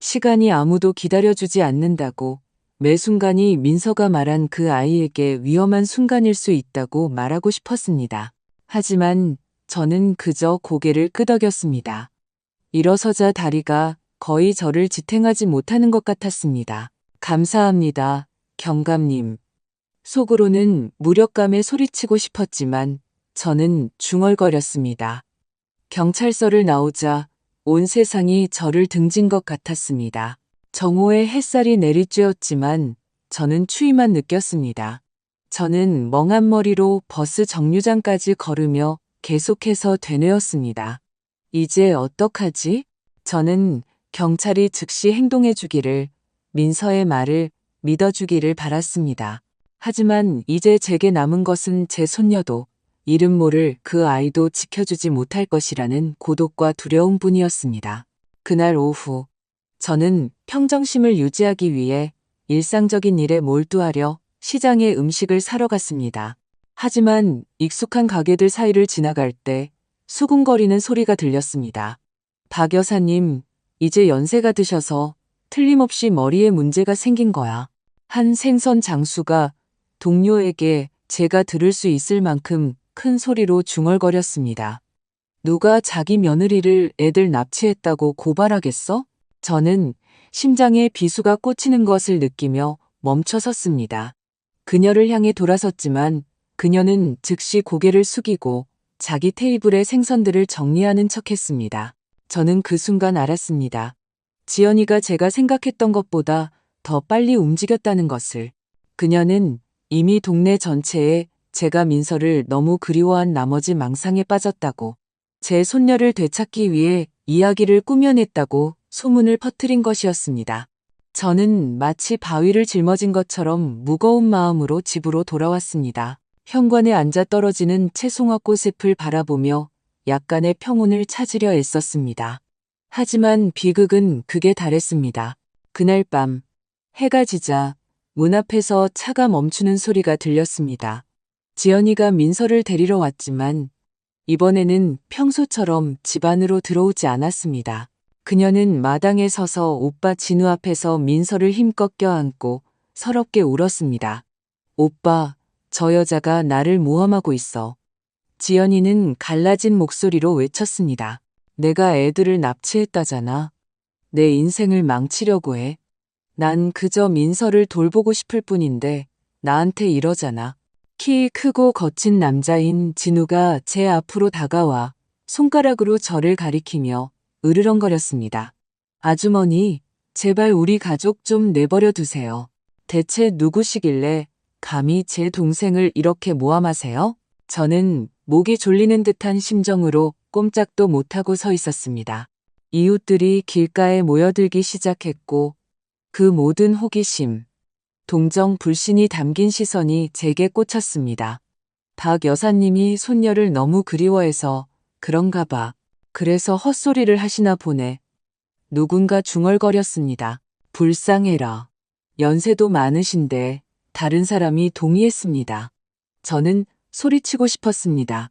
시간이 아무도 기다려주지 않는다고, 매 순간이 민서가 말한 그 아이에게 위험한 순간일 수 있다고 말하고 싶었습니다. 하지만 저는 그저 고개를 끄덕였습니다. 일어서자 다리가 거의 저를 지탱하지 못하는 것 같았습니다. 감사합니다, 경감님. 속으로는 무력감에 소리치고 싶었지만 저는 중얼거렸습니다. 경찰서를 나오자 온 세상이 저를 등진 것 같았습니다. 정오에 햇살이 내리쬐었지만 저는 추위만 느꼈습니다. 저는 멍한 머리로 버스 정류장까지 걸으며 계속해서 되뇌었습니다. 이제 어떡하지? 저는 경찰이 즉시 행동해 주기를, 민서의 말을 믿어주기를 바랐습니다. 하지만 이제 제게 남은 것은 제 손녀도, 이름 모를 그 아이도 지켜주지 못할 것이라는 고독과 두려움뿐이었습니다. 그날 오후, 저는 평정심을 유지하기 위해 일상적인 일에 몰두하려 시장에 음식을 사러 갔습니다. 하지만 익숙한 가게들 사이를 지나갈 때 수군거리는 소리가 들렸습니다. 박 여사님, 이제 연세가 드셔서 틀림없이 머리에 문제가 생긴 거야. 한 생선 장수가 동료에게 제가 들을 수 있을 만큼 큰 소리로 중얼거렸습니다. 누가 자기 며느리를 애들 납치했다고 고발하겠어? 저는 심장에 비수가 꽂히는 것을 느끼며 멈춰 섰습니다. 그녀를 향해 돌아섰지만 그녀는 즉시 고개를 숙이고 자기 테이블의 생선들을 정리하는 척했습니다. 저는 그 순간 알았습니다. 지연이가 제가 생각했던 것보다 더 빨리 움직였다는 것을. 그녀는 이미 동네 전체에 제가 민서를 너무 그리워한 나머지 망상에 빠졌다고, 제 손녀를 되찾기 위해 이야기를 꾸며냈다고 소문을 퍼뜨린 것이었습니다. 저는 마치 바위를 짊어진 것처럼 무거운 마음으로 집으로 돌아왔습니다. 현관에 앉아 떨어지는 채송화 꽃잎을 바라보며 약간의 평온을 찾으려 애썼습니다. 하지만 비극은 극에 달했습니다. 그날 밤, 해가 지자 문 앞에서 차가 멈추는 소리가 들렸습니다. 지연이가 민서를 데리러 왔지만 이번에는 평소처럼 집 안으로 들어오지 않았습니다. 그녀는 마당에 서서 오빠 진우 앞에서 민서를 힘껏 껴안고 서럽게 울었습니다. 오빠, 저 여자가 나를 모함하고 있어. 지연이는 갈라진 목소리로 외쳤습니다. 내가 애들을 납치했다잖아. 내 인생을 망치려고 해. 난 그저 민서를 돌보고 싶을 뿐인데 나한테 이러잖아. 키 크고 거친 남자인 진우가 제 앞으로 다가와 손가락으로 저를 가리키며 으르렁거렸습니다. 아주머니, 제발 우리 가족 좀 내버려 두세요. 대체 누구시길래 감히 제 동생을 이렇게 모함하세요? 저는 목이 졸리는 듯한 심정으로 꼼짝도 못하고 서 있었습니다. 이웃들이 길가에 모여들기 시작했고 그 모든 호기심, 동정, 불신이 담긴 시선이 제게 꽂혔습니다. 박 여사님이 손녀를 너무 그리워해서 그런가 봐. 그래서 헛소리를 하시나 보네. 누군가 중얼거렸습니다. 불쌍해라. 연세도 많으신데 다른 사람이 동의했습니다. 저는 소리치고 싶었습니다.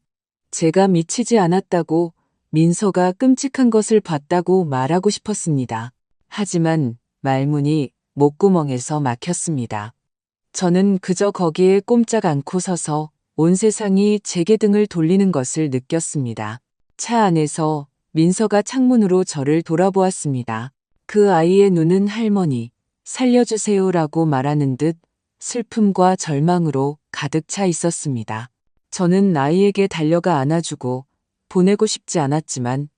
제가 미치지 않았다고, 민서가 끔찍한 것을 봤다고 말하고 싶었습니다. 하지만 말문이 목구멍에서 막혔습니다. 저는 그저 거기에 꼼짝 않고 서서 온 세상이 제게 등을 돌리는 것을 느꼈습니다. 차 안에서 민서가 창문으로 저를 돌아보았습니다. 그 아이의 눈은 할머니, 살려주세요라고 말하는 듯 슬픔과 절망으로 가득 차 있었습니다. 저는 아이에게 달려가 안아주고 보내고 싶지 않았지만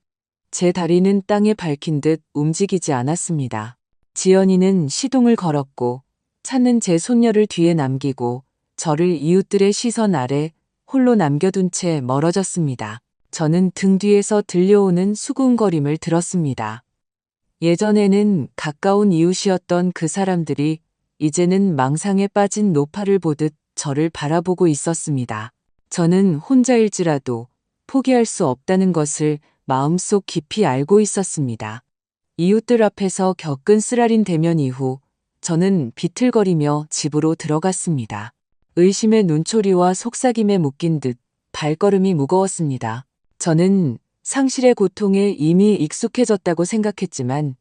제 다리는 땅에 박힌 듯 움직이지 않았습니다. 지연이는 시동을 걸었고 차는 제 손녀를 뒤에 남기고 저를 이웃들의 시선 아래 홀로 남겨둔 채 멀어졌습니다. 저는 등 뒤에서 들려오는 수군거림을 들었습니다. 예전에는 가까운 이웃이었던 그 사람들이 이제는 망상에 빠진 노파를 보듯 저를 바라보고 있었습니다. 저는 혼자일지라도 포기할 수 없다는 것을 마음속 깊이 알고 있었습니다. 이웃들 앞에서 겪은 쓰라린 대면 이후 저는 비틀거리며 집으로 들어갔습니다. 의심의 눈초리와 속삭임에 묶인 듯 발걸음이 무거웠습니다. 저는 상실의 고통에 이미 익숙해졌다고 생각했지만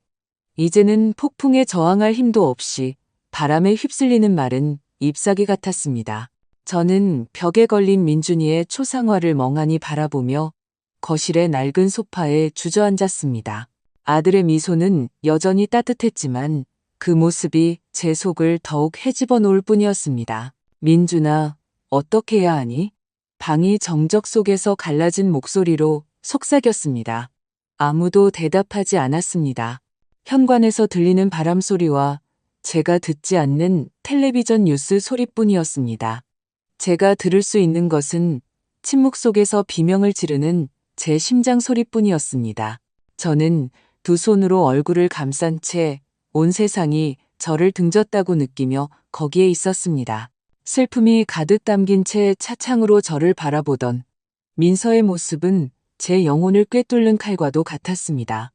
이제는 폭풍에 저항할 힘도 없이 바람에 휩쓸리는 말은 잎사귀 같았습니다. 저는 벽에 걸린 민준이의 초상화를 멍하니 바라보며 거실의 낡은 소파에 주저앉았습니다. 아들의 미소는 여전히 따뜻했지만 그 모습이 제 속을 더욱 헤집어 놓을 뿐이었습니다. 민준아, 어떻게 해야 하니? 방이 정적 속에서 갈라진 목소리로 속삭였습니다. 아무도 대답하지 않았습니다. 현관에서 들리는 바람 소리와 제가 듣지 않는 텔레비전 뉴스 소리뿐이었습니다. 제가 들을 수 있는 것은 침묵 속에서 비명을 지르는 제 심장 소리뿐이었습니다. 저는 두 손으로 얼굴을 감싼 채 온 세상이 저를 등졌다고 느끼며 거기에 있었습니다. 슬픔이 가득 담긴 채 차창으로 저를 바라보던 민서의 모습은 제 영혼을 꿰뚫는 칼과도 같았습니다.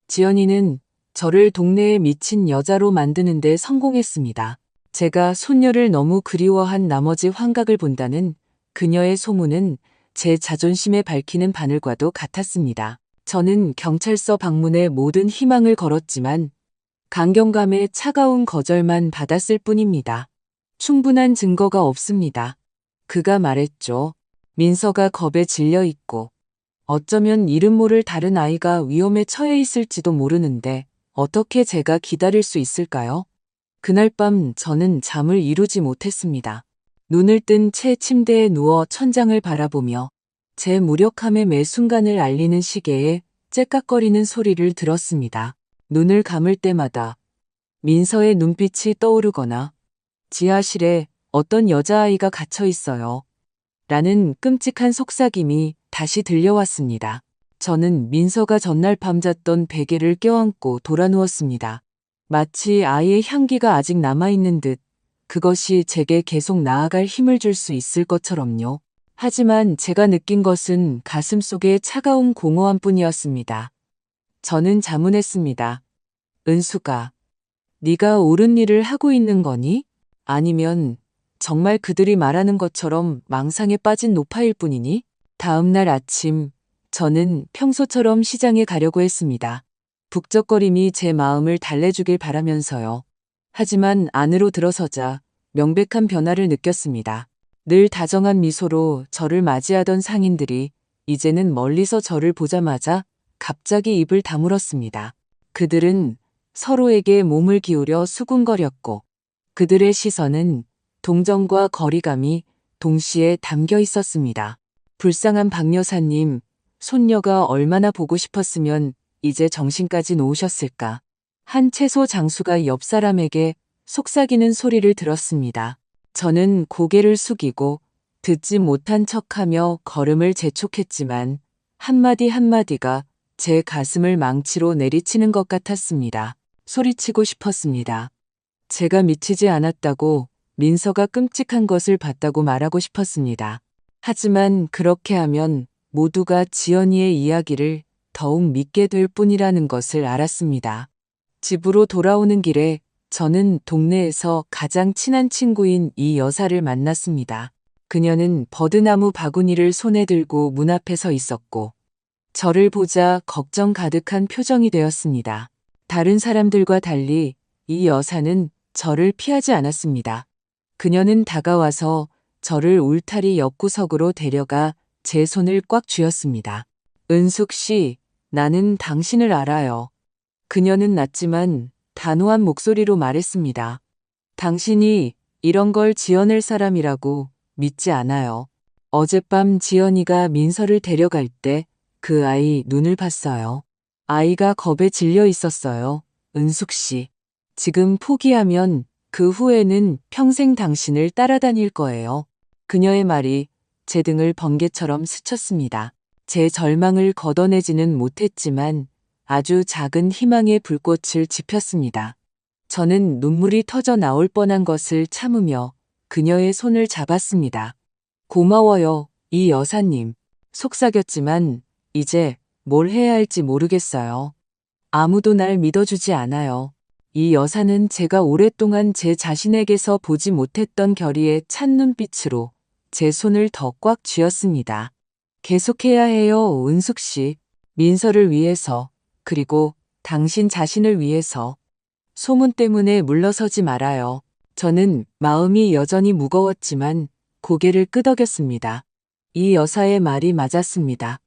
지연이는 저를 동네에 미친 여자로 만드는 데 성공했습니다. 제가 손녀를 너무 그리워한 나머지 환각을 본다는 그녀의 소문은 제 자존심에 밝히는 바늘과도 같았습니다. 저는 경찰서 방문에 모든 희망을 걸었지만 강경감의 차가운 거절만 받았을 뿐입니다. 충분한 증거가 없습니다. 그가 말했죠. 민서가 겁에 질려 있고 어쩌면 이름 모를 다른 아이가 위험에 처해 있을지도 모르는데 어떻게 제가 기다릴 수 있을까요? 그날 밤 저는 잠을 이루지 못했습니다. 눈을 뜬 채 침대에 누워 천장을 바라보며 제 무력함의 매 순간을 알리는 시계에 째깍거리는 소리를 들었습니다. 눈을 감을 때마다 민서의 눈빛이 떠오르거나 지하실에 어떤 여자아이가 갇혀 있어요. 라는 끔찍한 속삭임이 다시 들려왔습니다. 저는 민서가 전날 밤 잤던 베개를 껴안고 돌아누웠습니다. 마치 아이의 향기가 아직 남아있는 듯 그것이 제게 계속 나아갈 힘을 줄 수 있을 것처럼요. 하지만 제가 느낀 것은 가슴 속의 차가운 공허함 뿐이었습니다. 저는 자문했습니다. 은수가, 네가 옳은 일을 하고 있는 거니? 아니면 정말 그들이 말하는 것처럼 망상에 빠진 노파일 뿐이니? 다음 날 아침 저는 평소처럼 시장에 가려고 했습니다. 북적거림이 제 마음을 달래주길 바라면서요. 하지만 안으로 들어서자 명백한 변화를 느꼈습니다. 늘 다정한 미소로 저를 맞이하던 상인들이 이제는 멀리서 저를 보자마자 갑자기 입을 다물었습니다. 그들은 서로에게 몸을 기울여 수군거렸고 그들의 시선은 동정과 거리감이 동시에 담겨 있었습니다. 불쌍한 박 여사님, 손녀가 얼마나 보고 싶었으면 이제 정신까지 놓으셨을까. 한 채소 장수가 옆 사람에게 속삭이는 소리를 들었습니다. 저는 고개를 숙이고 듣지 못한 척하며 걸음을 재촉했지만 한마디 한마디가 제 가슴을 망치로 내리치는 것 같았습니다. 소리치고 싶었습니다. 제가 미치지 않았다고 민서가 끔찍한 것을 봤다고 말하고 싶었습니다. 하지만 그렇게 하면 모두가 지연이의 이야기를 더욱 믿게 될 뿐이라는 것을 알았습니다. 집으로 돌아오는 길에 저는 동네에서 가장 친한 친구인 이 여사를 만났습니다. 그녀는 버드나무 바구니를 손에 들고 문 앞에 서 있었고 저를 보자 걱정 가득한 표정이 되었습니다. 다른 사람들과 달리 이 여사는 저를 피하지 않았습니다. 그녀는 다가와서 저를 울타리 옆구석으로 데려가 제 손을 꽉 쥐었습니다. 은숙 씨, 나는 당신을 알아요. 그녀는 낮지만 단호한 목소리로 말했습니다. 당신이 이런 걸 지어낼 사람이라고 믿지 않아요. 어젯밤 지연이가 민서를 데려갈 때 그 아이 눈을 봤어요. 아이가 겁에 질려 있었어요. 은숙 씨. 지금 포기하면 그 후에는 평생 당신을 따라다닐 거예요. 그녀의 말이 제 등을 번개처럼 스쳤습니다. 제 절망을 걷어내지는 못했지만 아주 작은 희망의 불꽃을 지폈습니다. 저는 눈물이 터져 나올 뻔한 것을 참으며 그녀의 손을 잡았습니다. 고마워요, 이 여사님. 속삭였지만 이제 뭘 해야 할지 모르겠어요. 아무도 날 믿어주지 않아요. 이 여사는 제가 오랫동안 제 자신에게서 보지 못했던 결의의 찬 눈빛으로 제 손을 더 꽉 쥐었습니다. 계속해야 해요, 은숙 씨. 민서를 위해서, 그리고 당신 자신을 위해서. 소문 때문에 물러서지 말아요. 저는 마음이 여전히 무거웠지만 고개를 끄덕였습니다. 이 여사의 말이 맞았습니다.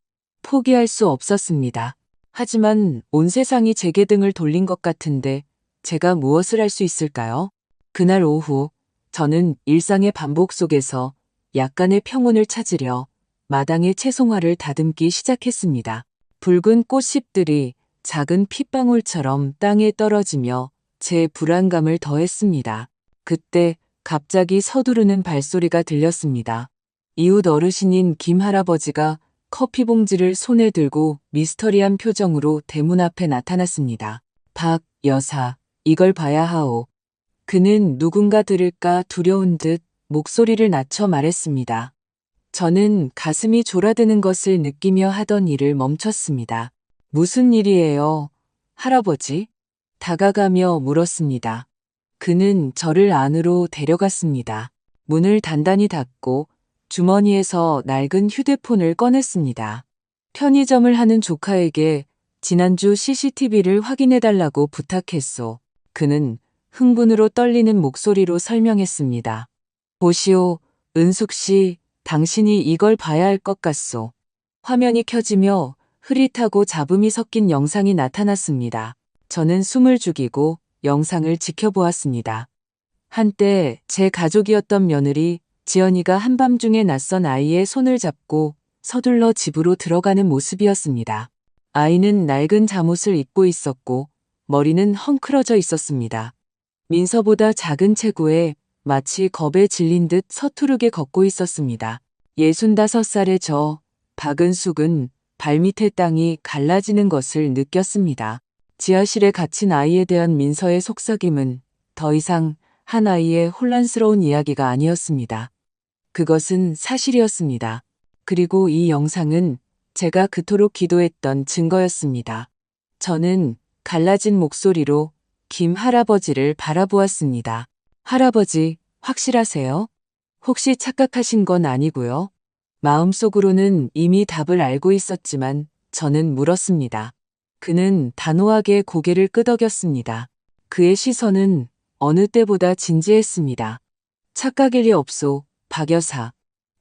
포기할 수 없었습니다. 하지만 온 세상이 제게 등을 돌린 것 같은데 제가 무엇을 할 수 있을까요? 그날 오후 저는 일상의 반복 속에서 약간의 평온을 찾으려 마당에 채송화를 다듬기 시작했습니다. 붉은 꽃잎들이 작은 핏방울처럼 땅에 떨어지며 제 불안감을 더했습니다. 그때 갑자기 서두르는 발소리가 들렸습니다. 이웃 어르신인 김 할아버지가 커피 봉지를 손에 들고 미스터리한 표정으로 대문 앞에 나타났습니다. 박 여사, 이걸 봐야 하오. 그는 누군가 들을까 두려운 듯 목소리를 낮춰 말했습니다. 저는 가슴이 졸아드는 것을 느끼며 하던 일을 멈췄습니다. 무슨 일이에요, 할아버지? 다가가며 물었습니다. 그는 저를 안으로 데려갔습니다. 문을 단단히 닫고 주머니에서 낡은 휴대폰을 꺼냈습니다. 편의점을 하는 조카에게 지난주 CCTV를 확인해달라고 부탁했소. 그는 흥분으로 떨리는 목소리로 설명했습니다. 보시오, 은숙 씨, 당신이 이걸 봐야 할 것 같소. 화면이 켜지며 흐릿하고 잡음이 섞인 영상이 나타났습니다. 저는 숨을 죽이고 영상을 지켜보았습니다. 한때 제 가족이었던 며느리 지연이가 한밤중에 낯선 아이의 손을 잡고 서둘러 집으로 들어가는 모습이었습니다. 아이는 낡은 잠옷을 입고 있었고 머리는 헝클어져 있었습니다. 민서보다 작은 체구에 마치 겁에 질린 듯 서투르게 걷고 있었습니다. 65살의 저, 박은숙은 발밑의 땅이 갈라지는 것을 느꼈습니다. 지하실에 갇힌 아이에 대한 민서의 속삭임은 더 이상 한 아이의 혼란스러운 이야기가 아니었습니다. 그것은 사실이었습니다. 그리고 이 영상은 제가 그토록 기도했던 증거였습니다. 저는 갈라진 목소리로 김 할아버지를 바라보았습니다. 할아버지, 확실하세요? 혹시 착각하신 건 아니고요? 마음속으로는 이미 답을 알고 있었지만 저는 물었습니다. 그는 단호하게 고개를 끄덕였습니다. 그의 시선은 어느 때보다 진지했습니다. 착각일 리 없소, 박 여사.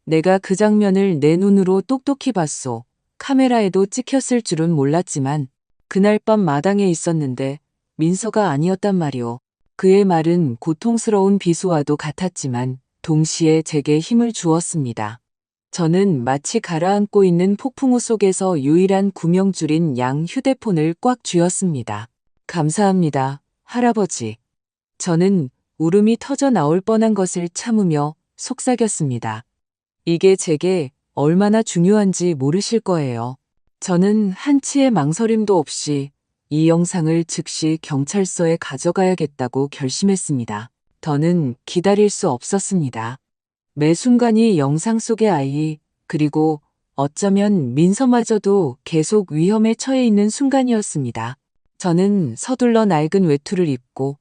내가 그 장면을 내 눈으로 똑똑히 봤소. 카메라에도 찍혔을 줄은 몰랐지만 그날 밤 마당에 있었는데 민서가 아니었단 말이오. 그의 말은 고통스러운 비수와도 같았지만 동시에 제게 힘을 주었습니다. 저는 마치 가라앉고 있는 폭풍우 속에서 유일한 구명줄인 양 휴대폰을 꽉 쥐었습니다. 감사합니다, 할아버지. 저는 울음이 터져 나올 뻔한 것을 참으며 속삭였습니다. 이게 제게 얼마나 중요한지 모르실 거예요. 저는 한치의 망설임도 없이 이 영상을 즉시 경찰서에 가져가야겠다고 결심했습니다. 더는 기다릴 수 없었습니다. 매 순간이 영상 속의 아이, 그리고 어쩌면 민서마저도 계속 위험에 처해 있는 순간이었습니다. 저는 서둘러 낡은 외투를 입고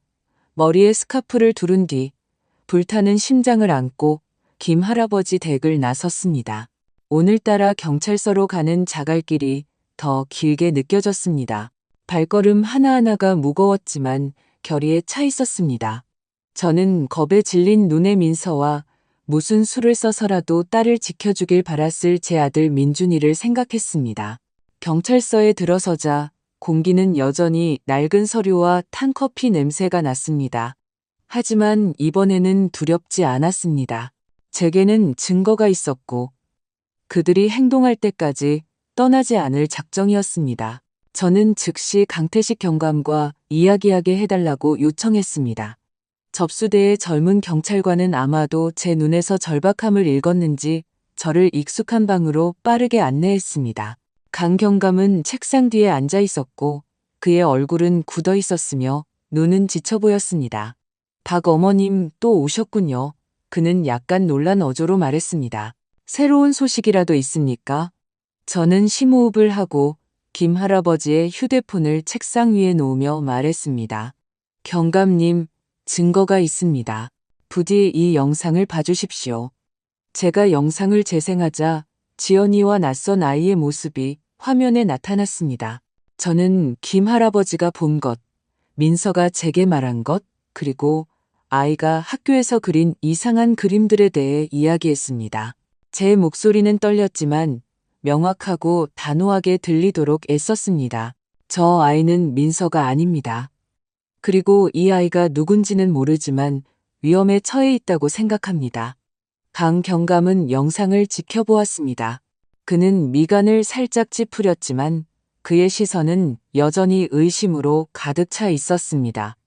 머리에 스카프를 두른 뒤 불타는 심장을 안고 김 할아버지 댁을 나섰습니다. 오늘따라 경찰서로 가는 자갈길이 더 길게 느껴졌습니다. 발걸음 하나하나가 무거웠지만 결의에 차 있었습니다. 저는 겁에 질린 눈의 민서와 무슨 수를 써서라도 딸을 지켜주길 바랐을 제 아들 민준이를 생각했습니다. 경찰서에 들어서자 공기는 여전히 낡은 서류와 탄 커피 냄새가 났습니다. 하지만 이번에는 두렵지 않았습니다. 제게는 증거가 있었고 그들이 행동할 때까지 떠나지 않을 작정이었습니다. 저는 즉시 강태식 경감과 이야기하게 해달라고 요청했습니다. 접수대의 젊은 경찰관은 아마도 제 눈에서 절박함을 읽었는지 저를 익숙한 방으로 빠르게 안내했습니다. 강 경감은 책상 뒤에 앉아 있었고 그의 얼굴은 굳어 있었으며 눈은 지쳐 보였습니다. 박 어머님 또 오셨군요. 그는 약간 놀란 어조로 말했습니다. 새로운 소식이라도 있습니까? 저는 심호흡을 하고 김 할아버지의 휴대폰을 책상 위에 놓으며 말했습니다. 경감님, 증거가 있습니다. 부디 이 영상을 봐주십시오. 제가 영상을 재생하자 지연이와 낯선 아이의 모습이 화면에 나타났습니다. 저는 김 할아버지가 본 것, 민서가 제게 말한 것, 그리고 아이가 학교에서 그린 이상한 그림들에 대해 이야기했습니다. 제 목소리는 떨렸지만 명확하고 단호하게 들리도록 애썼습니다. 저 아이는 민서가 아닙니다. 그리고 이 아이가 누군지는 모르지만 위험에 처해 있다고 생각합니다. 강 경감은 영상을 지켜보았습니다. 그는 미간을 살짝 찌푸렸지만 그의 시선은 여전히 의심으로 가득 차 있었습니다.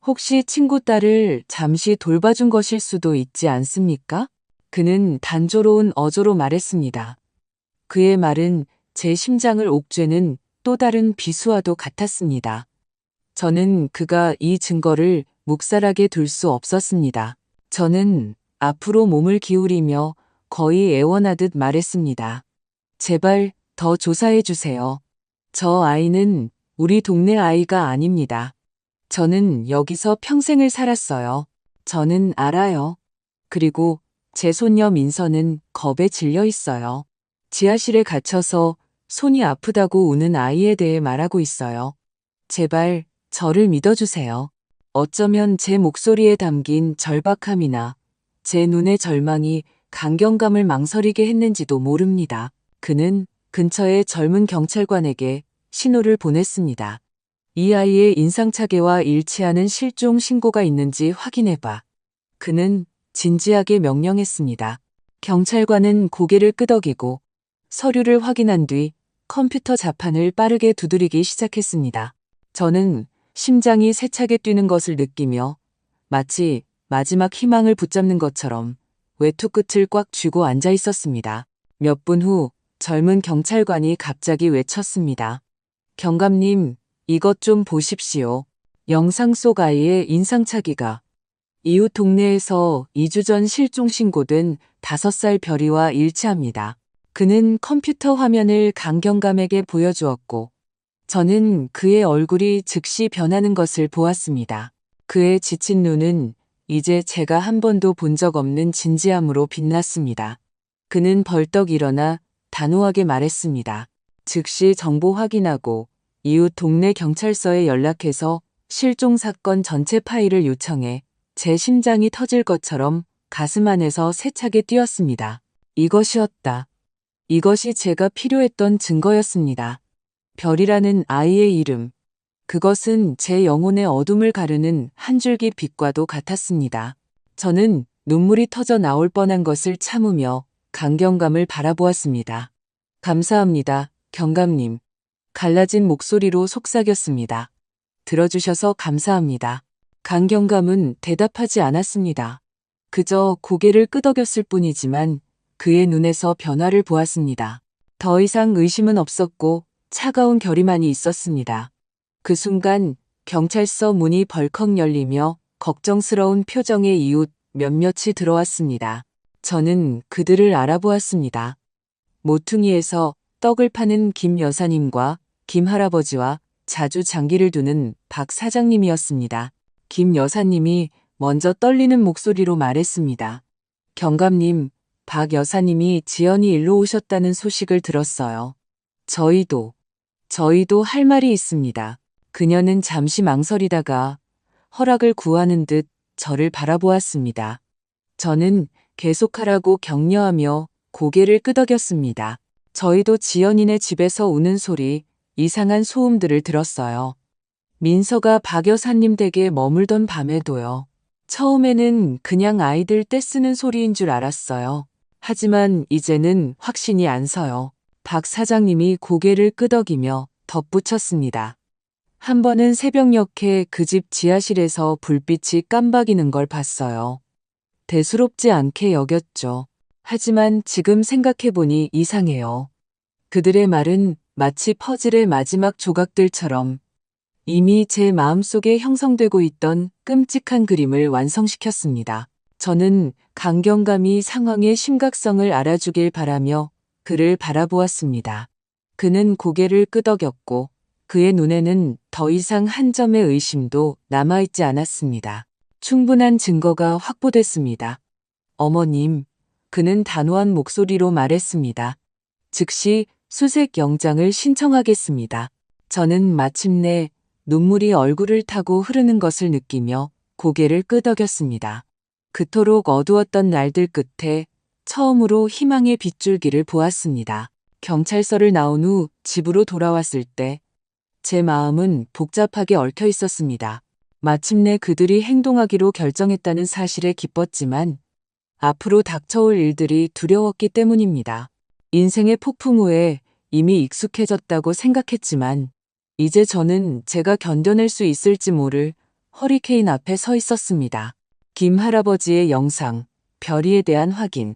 혹시 친구 딸을 잠시 돌봐준 것일 수도 있지 않습니까? 그는 단조로운 어조로 말했습니다. 그의 말은 제 심장을 옥죄는 또 다른 비수와도 같았습니다. 저는 그가 이 증거를 묵살하게 둘 수 없었습니다. 저는 앞으로 몸을 기울이며 거의 애원하듯 말했습니다. 제발 더 조사해 주세요. 저 아이는 우리 동네 아이가 아닙니다. 저는 여기서 평생을 살았어요. 저는 알아요. 그리고 제 손녀 민서는 겁에 질려 있어요. 지하실에 갇혀서 손이 아프다고 우는 아이에 대해 말하고 있어요. 제발 저를 믿어주세요. 어쩌면 제 목소리에 담긴 절박함이나 제 눈의 절망이 강경감을 망설이게 했는지도 모릅니다. 그는 근처의 젊은 경찰관에게 신호를 보냈습니다. 이 아이의 인상착의와 일치하는 실종 신고가 있는지 확인해봐. 그는 진지하게 명령했습니다. 경찰관은 고개를 끄덕이고 서류를 확인한 뒤 컴퓨터 자판을 빠르게 두드리기 시작했습니다. 저는 심장이 세차게 뛰는 것을 느끼며 마치 마지막 희망을 붙잡는 것처럼 외투 끝을 꽉 쥐고 앉아 있었습니다. 몇 분 후 젊은 경찰관이 갑자기 외쳤습니다. 경감님, 이것 좀 보십시오. 영상 속 아이의 인상착의가 이웃 동네에서 2주 전 실종 신고된 5살 별이와 일치합니다. 그는 컴퓨터 화면을 강경감에게 보여주었고 저는 그의 얼굴이 즉시 변하는 것을 보았습니다. 그의 지친 눈은 이제 제가 한 번도 본 적 없는 진지함으로 빛났습니다. 그는 벌떡 일어나 단호하게 말했습니다. 즉시 정보 확인하고 이웃 동네 경찰서에 연락해서 실종 사건 전체 파일을 요청해 제 심장이 터질 것처럼 가슴 안에서 세차게 뛰었습니다. 이것이었다. 이것이 제가 필요했던 증거였습니다. 별이라는 아이의 이름. 그것은 제 영혼의 어둠을 가르는 한 줄기 빛과도 같았습니다. 저는 눈물이 터져 나올 뻔한 것을 참으며 강경감을 바라보았습니다. 감사합니다, 경감님. 갈라진 목소리로 속삭였습니다. 들어주셔서 감사합니다. 강경감은 대답하지 않았습니다. 그저 고개를 끄덕였을 뿐이지만 그의 눈에서 변화를 보았습니다. 더 이상 의심은 없었고 차가운 결의만이 있었습니다. 그 순간 경찰서 문이 벌컥 열리며 걱정스러운 표정의 이웃 몇몇이 들어왔습니다. 저는 그들을 알아보았습니다. 모퉁이에서 떡을 파는 김 여사님과 김 할아버지와 자주 장기를 두는 박 사장님이었습니다. 김 여사님이 먼저 떨리는 목소리로 말했습니다. 경감님, 박 여사님이 지연이 일로 오셨다는 소식을 들었어요. 저희도 할 말이 있습니다. 그녀는 잠시 망설이다가 허락을 구하는 듯 저를 바라보았습니다. 저는 계속하라고 격려하며 고개를 끄덕였습니다. 저희도 지연이네 집에서 우는 소리, 이상한 소음들을 들었어요. 민서가 박 여사님 댁에 머물던 밤에도요. 처음에는 그냥 아이들 떼쓰는 소리인 줄 알았어요. 하지만 이제는 확신이 안 서요. 박 사장님이 고개를 끄덕이며 덧붙였습니다. 한 번은 새벽녘에 그 집 지하실에서 불빛이 깜박이는 걸 봤어요. 대수롭지 않게 여겼죠. 하지만 지금 생각해보니 이상해요. 그들의 말은 마치 퍼즐의 마지막 조각들처럼 이미 제 마음속에 형성되고 있던 끔찍한 그림을 완성시켰습니다. 저는 강경감이 상황의 심각성을 알아주길 바라며 그를 바라보았습니다. 그는 고개를 끄덕였고 그의 눈에는 더 이상 한 점의 의심도 남아있지 않았습니다. 충분한 증거가 확보됐습니다. 어머님, 그는 단호한 목소리로 말했습니다. 즉시 수색 영장을 신청하겠습니다. 저는 마침내 눈물이 얼굴을 타고 흐르는 것을 느끼며 고개를 끄덕였습니다. 그토록 어두웠던 날들 끝에 처음으로 희망의 빗줄기를 보았습니다. 경찰서를 나온 후 집으로 돌아왔을 때 제 마음은 복잡하게 얽혀 있었습니다. 마침내 그들이 행동하기로 결정했다는 사실에 기뻤지만 앞으로 닥쳐올 일들이 두려웠기 때문입니다. 인생의 폭풍 후에 이미 익숙해졌다고 생각했지만 이제 저는 제가 견뎌낼 수 있을지 모를 허리케인 앞에 서 있었습니다. 김 할아버지의 영상, 별이에 대한 확인,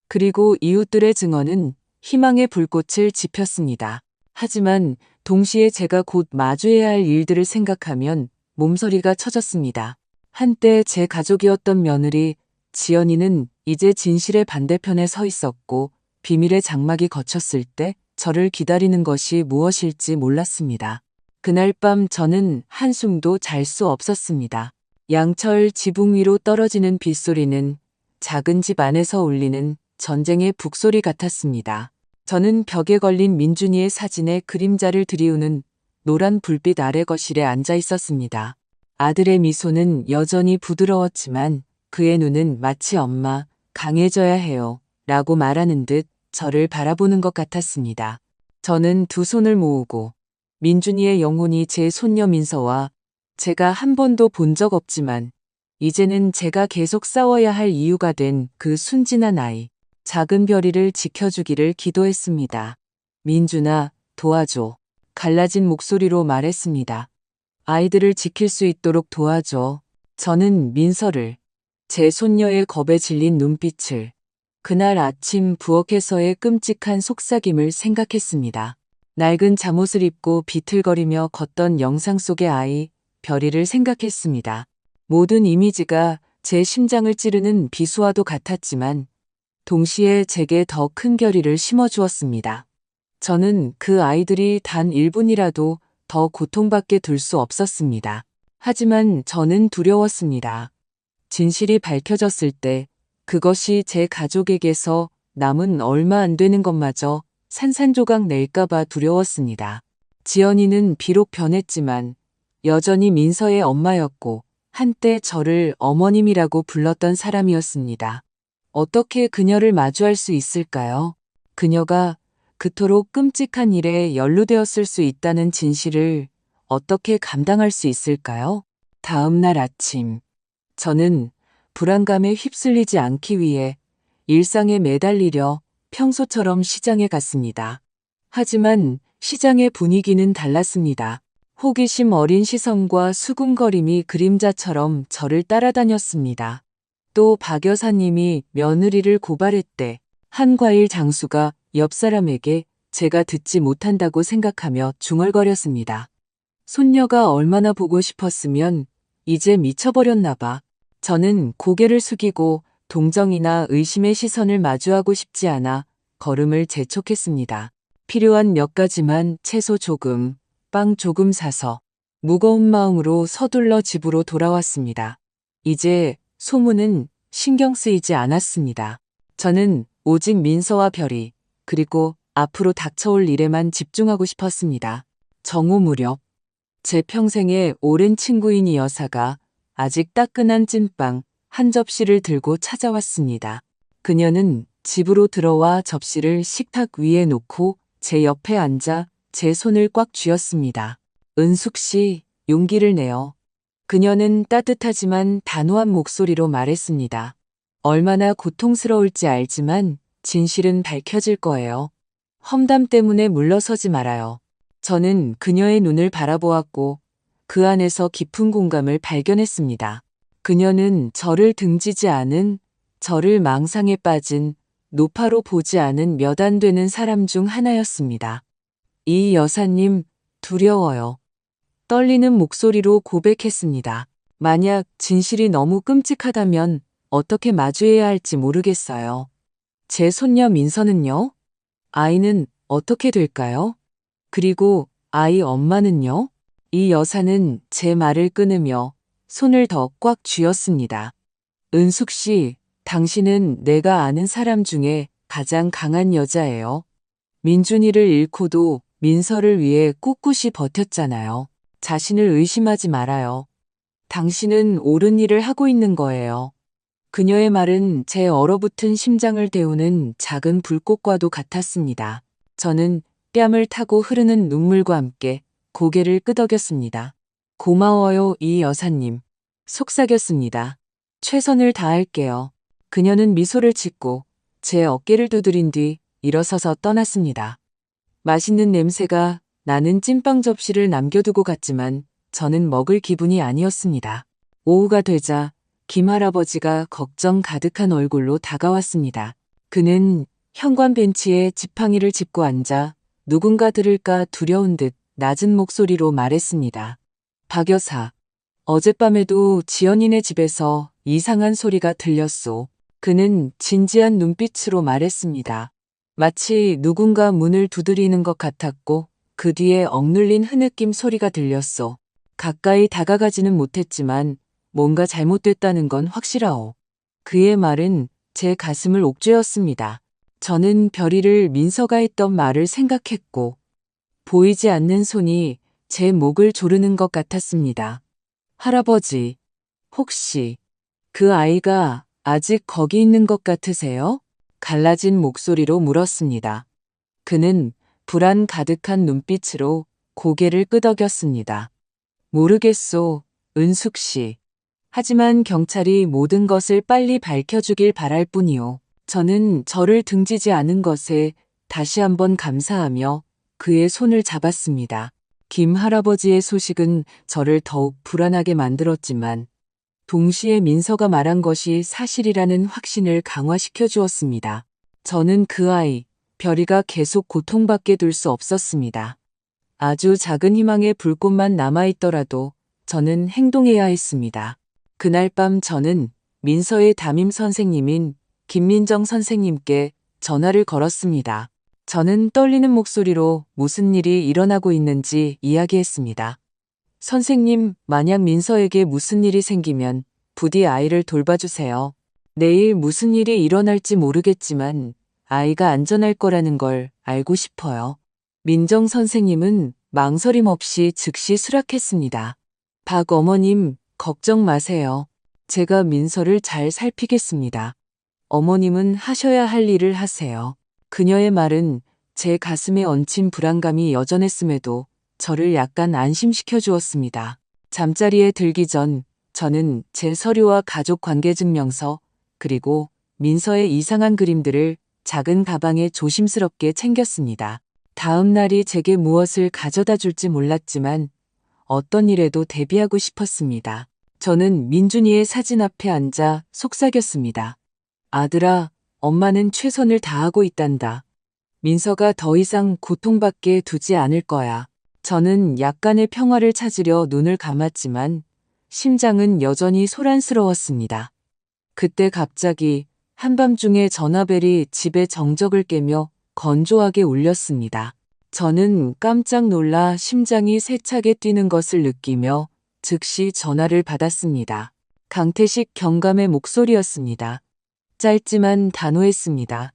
그리고 이웃들의 증언은 희망의 불꽃을 지폈습니다. 하지만 동시에 제가 곧 마주해야 할 일들을 생각하면 몸서리가 쳐졌습니다. 한때 제 가족이었던 며느리 지연이는 이제 진실의 반대편에 서 있었고 비밀의 장막이 걷혔을 때 저를 기다리는 것이 무엇일지 몰랐습니다. 그날 밤 저는 한숨도 잘 수 없었습니다. 양철 지붕 위로 떨어지는 빗소리는 작은 집 안에서 울리는 전쟁의 북소리 같았습니다. 저는 벽에 걸린 민준이의 사진에 그림자를 들이우는 노란 불빛 아래 거실에 앉아 있었습니다. 아들의 미소는 여전히 부드러웠지만 그의 눈은 마치 엄마, 강해져야 해요 라고 말하는 듯 저를 바라보는 것 같았습니다. 저는 두 손을 모으고 민준이의 영혼이 제 손녀 민서와 제가 한 번도 본 적 없지만 이제는 제가 계속 싸워야 할 이유가 된 그 순진한 아이, 작은 별이를 지켜주기를 기도했습니다. 민준아, 도와줘. 갈라진 목소리로 말했습니다. 아이들을 지킬 수 있도록 도와줘. 저는 민서를, 제 손녀의 겁에 질린 눈빛을, 그날 아침 부엌에서의 끔찍한 속삭임을 생각했습니다. 낡은 잠옷을 입고 비틀거리며 걷던 영상 속의 아이, 별이를 생각했습니다. 모든 이미지가 제 심장을 찌르는 비수와도 같았지만 동시에 제게 더 큰 결의를 심어주었습니다. 저는 그 아이들이 단 1분이라도 더 고통받게 둘 수 없었습니다. 하지만 저는 두려웠습니다. 진실이 밝혀졌을 때 그것이 제 가족에게서 남은 얼마 안 되는 것마저 산산조각 낼까봐 두려웠습니다. 지연이는 비록 변했지만 여전히 민서의 엄마였고 한때 저를 어머님이라고 불렀던 사람이었습니다. 어떻게 그녀를 마주할 수 있을까요? 그녀가 그토록 끔찍한 일에 연루되었을 수 있다는 진실을 어떻게 감당할 수 있을까요? 다음 날 아침, 저는 불안감에 휩쓸리지 않기 위해 일상에 매달리려 평소처럼 시장에 갔습니다. 하지만 시장의 분위기는 달랐습니다. 호기심 어린 시선과 수군거림이 그림자처럼 저를 따라다녔습니다. 또 박 여사님이 며느리를 고발했대. 한 과일 장수가 옆 사람에게 제가 듣지 못한다고 생각하며 중얼거렸습니다. 손녀가 얼마나 보고 싶었으면 이제 미쳐버렸나 봐. 저는 고개를 숙이고 동정이나 의심의 시선을 마주하고 싶지 않아 걸음을 재촉했습니다. 필요한 몇 가지만 채소 조금, 빵 조금 사서 무거운 마음으로 서둘러 집으로 돌아왔습니다. 이제 소문은 신경 쓰이지 않았습니다. 저는 오직 민서와 별이 그리고 앞으로 닥쳐올 일에만 집중하고 싶었습니다. 정오 무렵 제 평생의 오랜 친구인 이 여사가 아직 따끈한 찐빵 한 접시를 들고 찾아왔습니다. 그녀는 집으로 들어와 접시를 식탁 위에 놓고 제 옆에 앉아 제 손을 꽉 쥐었습니다. 은숙 씨, 용기를 내요. 그녀는 따뜻하지만 단호한 목소리로 말했습니다. 얼마나 고통스러울지 알지만 진실은 밝혀질 거예요. 험담 때문에 물러서지 말아요. 저는 그녀의 눈을 바라보았고 그 안에서 깊은 공감을 발견했습니다. 그녀는 저를 등지지 않은, 저를 망상에 빠진 노파로 보지 않은 몇 안 되는 사람 중 하나였습니다. 이 여사님, 두려워요. 떨리는 목소리로 고백했습니다. 만약 진실이 너무 끔찍하다면 어떻게 마주해야 할지 모르겠어요. 제 손녀 민서는요? 아이는 어떻게 될까요? 그리고 아이 엄마는요? 이 여사는 제 말을 끊으며 손을 더 꽉 쥐었습니다. 은숙 씨, 당신은 내가 아는 사람 중에 가장 강한 여자예요. 민준이를 잃고도 민서를 위해 꿋꿋이 버텼잖아요. 자신을 의심하지 말아요. 당신은 옳은 일을 하고 있는 거예요. 그녀의 말은 제 얼어붙은 심장을 데우는 작은 불꽃과도 같았습니다. 저는 뺨을 타고 흐르는 눈물과 함께 고개를 끄덕였습니다. 고마워요, 이 여사님. 속삭였습니다. 최선을 다할게요. 그녀는 미소를 짓고 제 어깨를 두드린 뒤 일어서서 떠났습니다. 맛있는 냄새가 나는 찐빵 접시를 남겨두고 갔지만 저는 먹을 기분이 아니었습니다. 오후가 되자 김 할아버지가 걱정 가득한 얼굴로 다가왔습니다. 그는 현관 벤치에 지팡이를 짚고 앉아 누군가 들을까 두려운 듯 낮은 목소리로 말했습니다. 박 여사, 어젯밤에도 지연이네 집에서 이상한 소리가 들렸소. 그는 진지한 눈빛으로 말했습니다. 마치 누군가 문을 두드리는 것 같았고 그 뒤에 억눌린 흐느낌 소리가 들렸소. 가까이 다가가지는 못했지만 뭔가 잘못됐다는 건 확실하오. 그의 말은 제 가슴을 옥죄었습니다. 저는 별이를 민서가 했던 말을 생각했고 보이지 않는 손이 제 목을 조르는 것 같았습니다. 할아버지, 혹시 그 아이가 아직 거기 있는 것 같으세요? 갈라진 목소리로 물었습니다. 그는 불안 가득한 눈빛으로 고개를 끄덕였습니다. 모르겠소, 은숙 씨. 하지만 경찰이 모든 것을 빨리 밝혀주길 바랄 뿐이요. 저는 저를 등지지 않은 것에 다시 한번 감사하며 그의 손을 잡았습니다. 김 할아버지의 소식은 저를 더욱 불안하게 만들었지만 동시에 민서가 말한 것이 사실이라는 확신을 강화시켜 주었습니다. 저는 그 아이, 별이가 계속 고통받게 둘 수 없었습니다. 아주 작은 희망의 불꽃만 남아있더라도 저는 행동해야 했습니다. 그날 밤 저는 민서의 담임 선생님인 김민정 선생님께 전화를 걸었습니다. 저는 떨리는 목소리로 무슨 일이 일어나고 있는지 이야기했습니다. 선생님, 만약 민서에게 무슨 일이 생기면 부디 아이를 돌봐주세요. 내일 무슨 일이 일어날지 모르겠지만 아이가 안전할 거라는 걸 알고 싶어요. 민정 선생님은 망설임 없이 즉시 수락했습니다. 박 어머님, 걱정 마세요. 제가 민서를 잘 살피겠습니다. 어머님은 하셔야 할 일을 하세요. 그녀의 말은 제 가슴에 얹힌 불안감이 여전했음에도 저를 약간 안심시켜 주었습니다. 잠자리에 들기 전 저는 제 서류와 가족 관계증명서 그리고 민서의 이상한 그림들을 작은 가방에 조심스럽게 챙겼습니다. 다음 날이 제게 무엇을 가져다 줄지 몰랐지만 어떤 일에도 대비하고 싶었습니다. 저는 민준이의 사진 앞에 앉아 속삭였습니다. 아들아, 엄마는 최선을 다하고 있단다. 민서가 더 이상 고통받게 두지 않을 거야. 저는 약간의 평화를 찾으려 눈을 감았지만 심장은 여전히 소란스러웠습니다. 그때 갑자기 한밤중에 전화벨이 집의 정적을 깨며 건조하게 울렸습니다. 저는 깜짝 놀라 심장이 세차게 뛰는 것을 느끼며 즉시 전화를 받았습니다. 강태식 경감의 목소리였습니다. 짧지만 단호했습니다.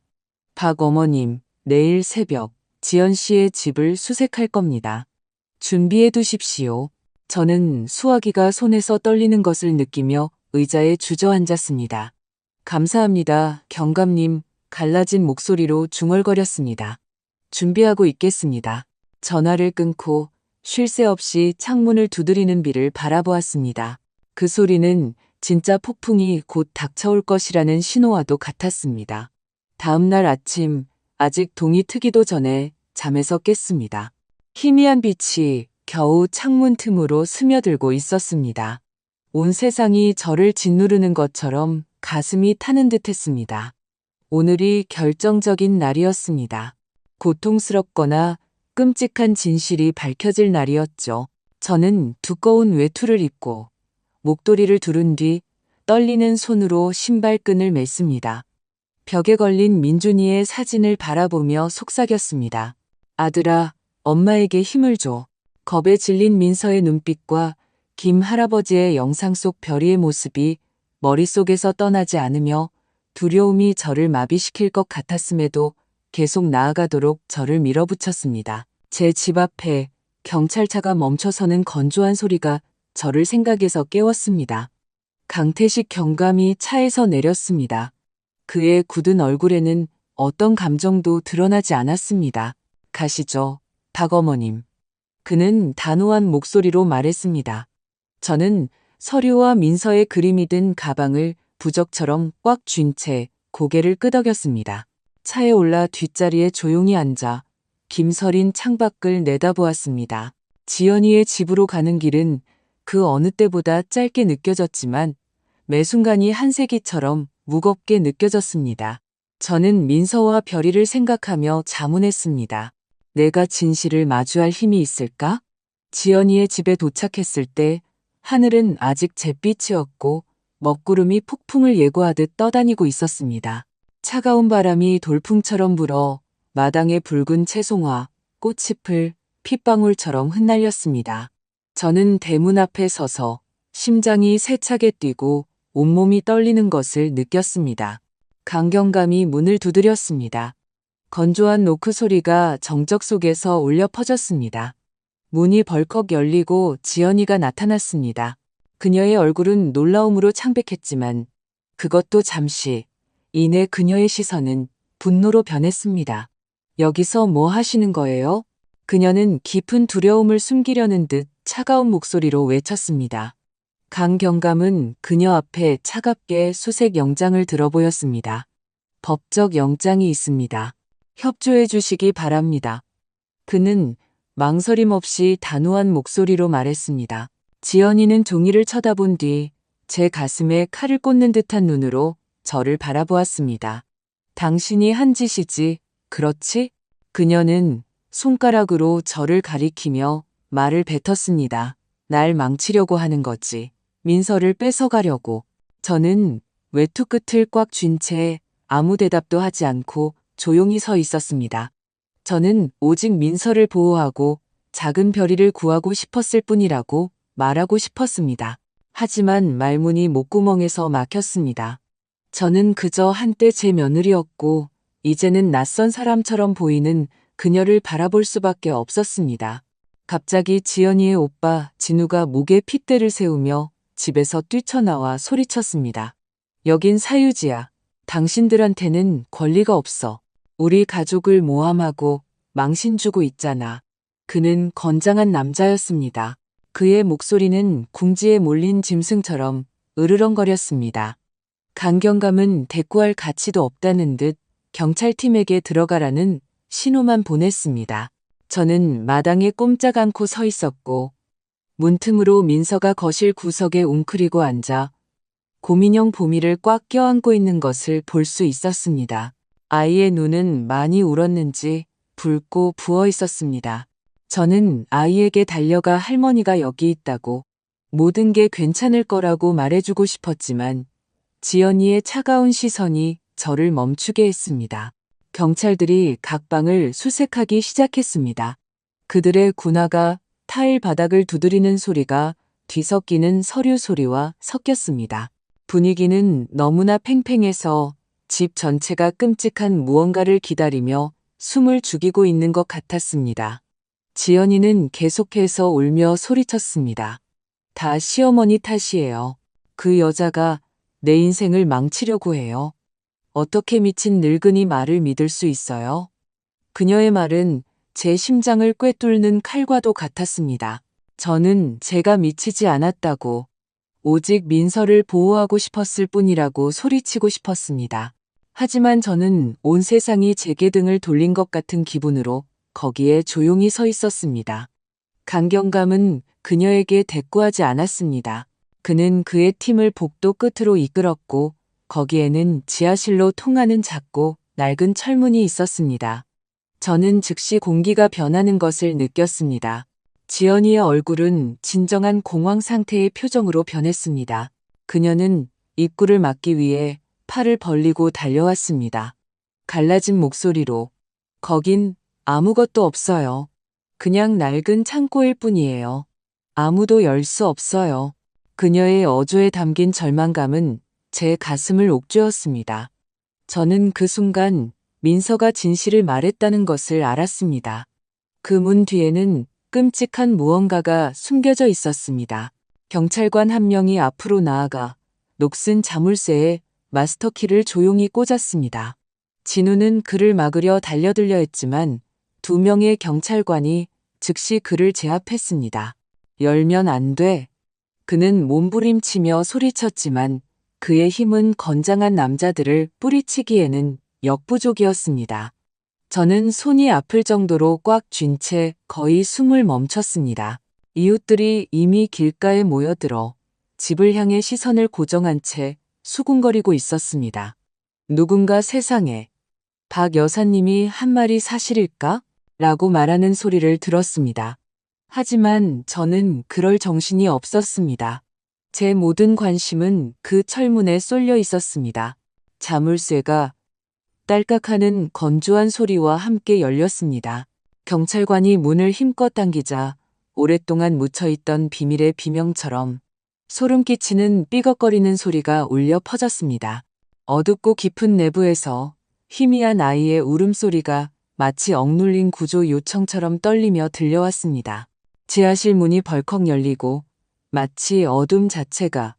박 어머님, 내일 새벽 지연 씨의 집을 수색할 겁니다. 준비해 두십시오. 저는 수화기가 손에서 떨리는 것을 느끼며 의자에 주저앉았습니다. 감사합니다, 경감님. 갈라진 목소리로 중얼거렸습니다. 준비하고 있겠습니다. 전화를 끊고 쉴 새 없이 창문을 두드리는 비를 바라보았습니다. 그 소리는 진짜 폭풍이 곧 닥쳐올 것이라는 신호와도 같았습니다. 다음 날 아침, 아직 동이 트기도 전에 잠에서 깼습니다. 희미한 빛이 겨우 창문 틈으로 스며들고 있었습니다. 온 세상이 저를 짓누르는 것처럼 가슴이 타는 듯 했습니다. 오늘이 결정적인 날이었습니다. 고통스럽거나 끔찍한 진실이 밝혀질 날이었죠. 저는 두꺼운 외투를 입고 목도리를 두른 뒤 떨리는 손으로 신발끈을 맸습니다. 벽에 걸린 민준이의 사진을 바라보며 속삭였습니다. 아들아, 엄마에게 힘을 줘. 겁에 질린 민서의 눈빛과 김 할아버지의 영상 속 별이의 모습이 머릿속에서 떠나지 않으며 두려움이 저를 마비시킬 것 같았음에도 계속 나아가도록 저를 밀어붙였습니다. 제 집 앞에 경찰차가 멈춰서는 건조한 소리가 저를 생각에서 깨웠습니다. 강태식 경감이 차에서 내렸습니다. 그의 굳은 얼굴에는 어떤 감정도 드러나지 않았습니다. 가시죠, 박 어머님. 그는 단호한 목소리로 말했습니다. 저는 서류와 민서의 그림이 든 가방을 부적처럼 꽉 쥔 채 고개를 끄덕였습니다. 차에 올라 뒷자리에 조용히 앉아 김서린 창밖을 내다보았습니다. 지연이의 집으로 가는 길은 그 어느 때보다 짧게 느껴졌지만 매 순간이 한 세기처럼 무겁게 느껴졌습니다. 저는 민서와 별이를 생각하며 자문했습니다. 내가 진실을 마주할 힘이 있을까? 지연이의 집에 도착했을 때 하늘은 아직 잿빛이었고 먹구름이 폭풍을 예고하듯 떠다니고 있었습니다. 차가운 바람이 돌풍처럼 불어 마당의 붉은 채송화, 꽃잎을 핏방울처럼 흩날렸습니다. 저는 대문 앞에 서서 심장이 세차게 뛰고 온몸이 떨리는 것을 느꼈습니다. 강경감이 문을 두드렸습니다. 건조한 노크 소리가 정적 속에서 울려 퍼졌습니다. 문이 벌컥 열리고 지연이가 나타났습니다. 그녀의 얼굴은 놀라움으로 창백했지만 그것도 잠시, 이내 그녀의 시선은 분노로 변했습니다. 여기서 뭐 하시는 거예요? 그녀는 깊은 두려움을 숨기려는 듯 차가운 목소리로 외쳤습니다. 강경감은 그녀 앞에 차갑게 수색 영장을 들어 보였습니다. 법적 영장이 있습니다. 협조해 주시기 바랍니다. 그는 망설임 없이 단호한 목소리로 말했습니다. 지연이는 종이를 쳐다본 뒤 제 가슴에 칼을 꽂는 듯한 눈으로 저를 바라보았습니다. 당신이 한 짓이지, 그렇지? 그녀는 손가락으로 저를 가리키며 말을 뱉었습니다. 날 망치려고 하는 거지. 민서를 뺏어가려고. 저는 외투 끝을 꽉 쥔 채 아무 대답도 하지 않고 조용히 서 있었습니다. 저는 오직 민서를 보호하고 작은 별이를 구하고 싶었을 뿐이라고 말하고 싶었습니다. 하지만 말문이 목구멍에서 막혔습니다. 저는 그저 한때 제 며느리였고 이제는 낯선 사람처럼 보이는 그녀를 바라볼 수밖에 없었습니다. 갑자기 지연이의 오빠 진우가 목에 핏대를 세우며 집에서 뛰쳐나와 소리쳤습니다. 여긴 사유지야. 당신들한테는 권리가 없어. 우리 가족을 모함하고 망신 주고 있잖아. 그는 건장한 남자였습니다. 그의 목소리는 궁지에 몰린 짐승처럼 으르렁거렸습니다. 강경감은 대꾸할 가치도 없다는 듯 경찰팀에게 들어가라는 신호만 보냈습니다. 저는 마당에 꼼짝 않고 서 있었고 문틈으로 민서가 거실 구석에 웅크리고 앉아 곰인형 보미를 꽉 껴안고 있는 것을 볼 수 있었습니다. 아이의 눈은 많이 울었는지 붉고 부어 있었습니다. 저는 아이에게 달려가 할머니가 여기 있다고 모든 게 괜찮을 거라고 말해주고 싶었지만 지연이의 차가운 시선이 저를 멈추게 했습니다. 경찰들이 각 방을 수색하기 시작했습니다. 그들의 군화가 타일 바닥을 두드리는 소리가 뒤섞이는 서류 소리와 섞였습니다. 분위기는 너무나 팽팽해서 집 전체가 끔찍한 무언가를 기다리며 숨을 죽이고 있는 것 같았습니다. 지연이는 계속해서 울며 소리쳤습니다. 다 시어머니 탓이에요. 그 여자가 내 인생을 망치려고 해요. 어떻게 미친 늙은이 말을 믿을 수 있어요? 그녀의 말은 제 심장을 꿰뚫는 칼과도 같았습니다. 저는 제가 미치지 않았다고 오직 민서를 보호하고 싶었을 뿐이라고 소리치고 싶었습니다. 하지만 저는 온 세상이 제게 등을 돌린 것 같은 기분으로 거기에 조용히 서 있었습니다. 강경감은 그녀에게 대꾸하지 않았습니다. 그는 그의 팀을 복도 끝으로 이끌었고 거기에는 지하실로 통하는 작고 낡은 철문이 있었습니다. 저는 즉시 공기가 변하는 것을 느꼈습니다. 지연이의 얼굴은 진정한 공황 상태의 표정으로 변했습니다. 그녀는 입구를 막기 위해 팔을 벌리고 달려왔습니다. 갈라진 목소리로 거긴 아무것도 없어요. 그냥 낡은 창고일 뿐이에요. 아무도 열 수 없어요. 그녀의 어조에 담긴 절망감은 제 가슴을 옥죄었습니다. 저는 그 순간 민서가 진실을 말했다는 것을 알았습니다. 그 문 뒤에는 끔찍한 무언가가 숨겨져 있었습니다. 경찰관 한 명이 앞으로 나아가 녹슨 자물쇠에 마스터키를 조용히 꽂았습니다. 진우는 그를 막으려 달려들려 했지만 2명의 경찰관이 즉시 그를 제압했습니다. 열면 안 돼. 그는 몸부림치며 소리쳤지만 그의 힘은 건장한 남자들을 뿌리치기에는 역부족이었습니다. 저는 손이 아플 정도로 꽉 쥔 채 거의 숨을 멈췄습니다. 이웃들이 이미 길가에 모여들어 집을 향해 시선을 고정한 채 수군거리고 있었습니다. 누군가 세상에 박 여사님이 한 말이 사실일까? 라고 말하는 소리를 들었습니다. 하지만 저는 그럴 정신이 없었습니다. 제 모든 관심은 그 철문에 쏠려 있었습니다. 자물쇠가 딸깍하는 건조한 소리와 함께 열렸습니다. 경찰관이 문을 힘껏 당기자 오랫동안 묻혀있던 비밀의 비명처럼 소름 끼치는 삐걱거리는 소리가 울려 퍼졌습니다. 어둡고 깊은 내부에서 희미한 아이의 울음소리가 마치 억눌린 구조 요청처럼 떨리며 들려왔습니다. 지하실 문이 벌컥 열리고 마치 어둠 자체가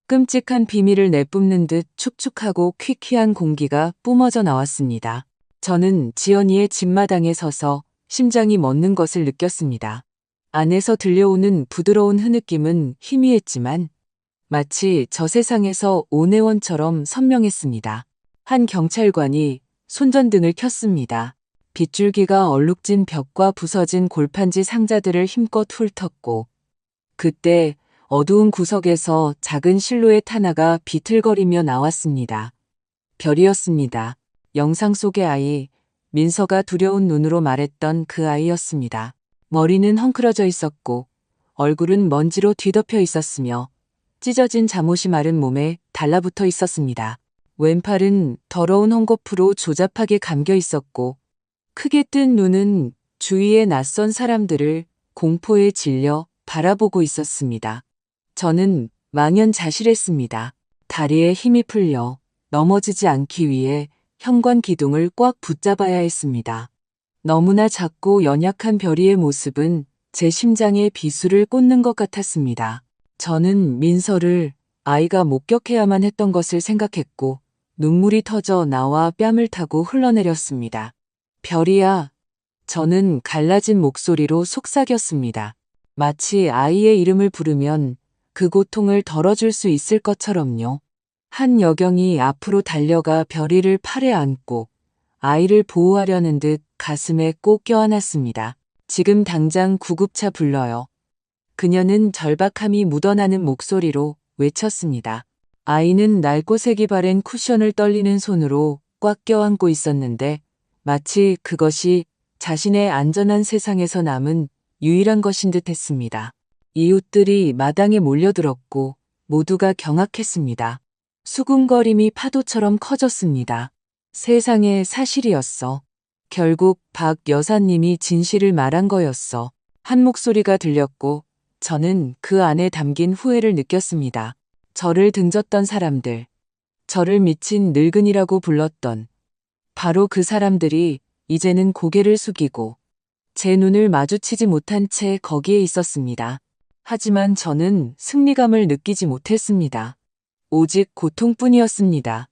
끔찍한 비밀을 내뿜는 듯 축축하고 퀴퀴한 공기가 뿜어져 나왔습니다. 저는 지연이의 집마당에 서서 심장이 멎는 것을 느꼈습니다. 안에서 들려오는 부드러운 흐느낌은 희미했지만 마치 저 세상에서 온 애원처럼 선명했습니다. 한 경찰관이 손전등을 켰습니다. 빗줄기가 얼룩진 벽과 부서진 골판지 상자들을 힘껏 훑었고 그때 어두운 구석에서 작은 실루엣 하나가 비틀거리며 나왔습니다. 별이었습니다. 영상 속의 아이, 민서가 두려운 눈으로 말했던 그 아이였습니다. 머리는 헝클어져 있었고 얼굴은 먼지로 뒤덮여 있었으며 찢어진 잠옷이 마른 몸에 달라붙어 있었습니다. 왼팔은 더러운 헝겊으로 조잡하게 감겨 있었고 크게 뜬 눈은 주위의 낯선 사람들을 공포에 질려 바라보고 있었습니다. 저는 망연자실했습니다. 다리에 힘이 풀려 넘어지지 않기 위해 현관 기둥을 꽉 붙잡아야 했습니다. 너무나 작고 연약한 별이의 모습은 제 심장에 비수를 꽂는 것 같았습니다. 저는 민서를 아이가 목격해야만 했던 것을 생각했고 눈물이 터져 나와 뺨을 타고 흘러내렸습니다. 별이야. 저는 갈라진 목소리로 속삭였습니다. 마치 아이의 이름을 부르면 그 고통을 덜어줄 수 있을 것처럼요. 한 여경이 앞으로 달려가 별이를 팔에 안고 아이를 보호하려는 듯 가슴에 꼭 껴안았습니다. 지금 당장 구급차 불러요. 그녀는 절박함이 묻어나는 목소리로 외쳤습니다. 아이는 낡고색이 바랜 쿠션을 떨리는 손으로 꽉 껴안고 있었는데 마치 그것이 자신의 안전한 세상에서 남은 유일한 것인 듯 했습니다. 이웃들이 마당에 몰려들었고 모두가 경악했습니다. 수군거림이 파도처럼 커졌습니다. 세상의 사실이었어. 결국 박 여사님이 진실을 말한 거였어. 한 목소리가 들렸고 저는 그 안에 담긴 후회를 느꼈습니다. 저를 등졌던 사람들, 저를 미친 늙은이라고 불렀던 바로 그 사람들이 이제는 고개를 숙이고 제 눈을 마주치지 못한 채 거기에 있었습니다. 하지만 저는 승리감을 느끼지 못했습니다. 오직 고통뿐이었습니다.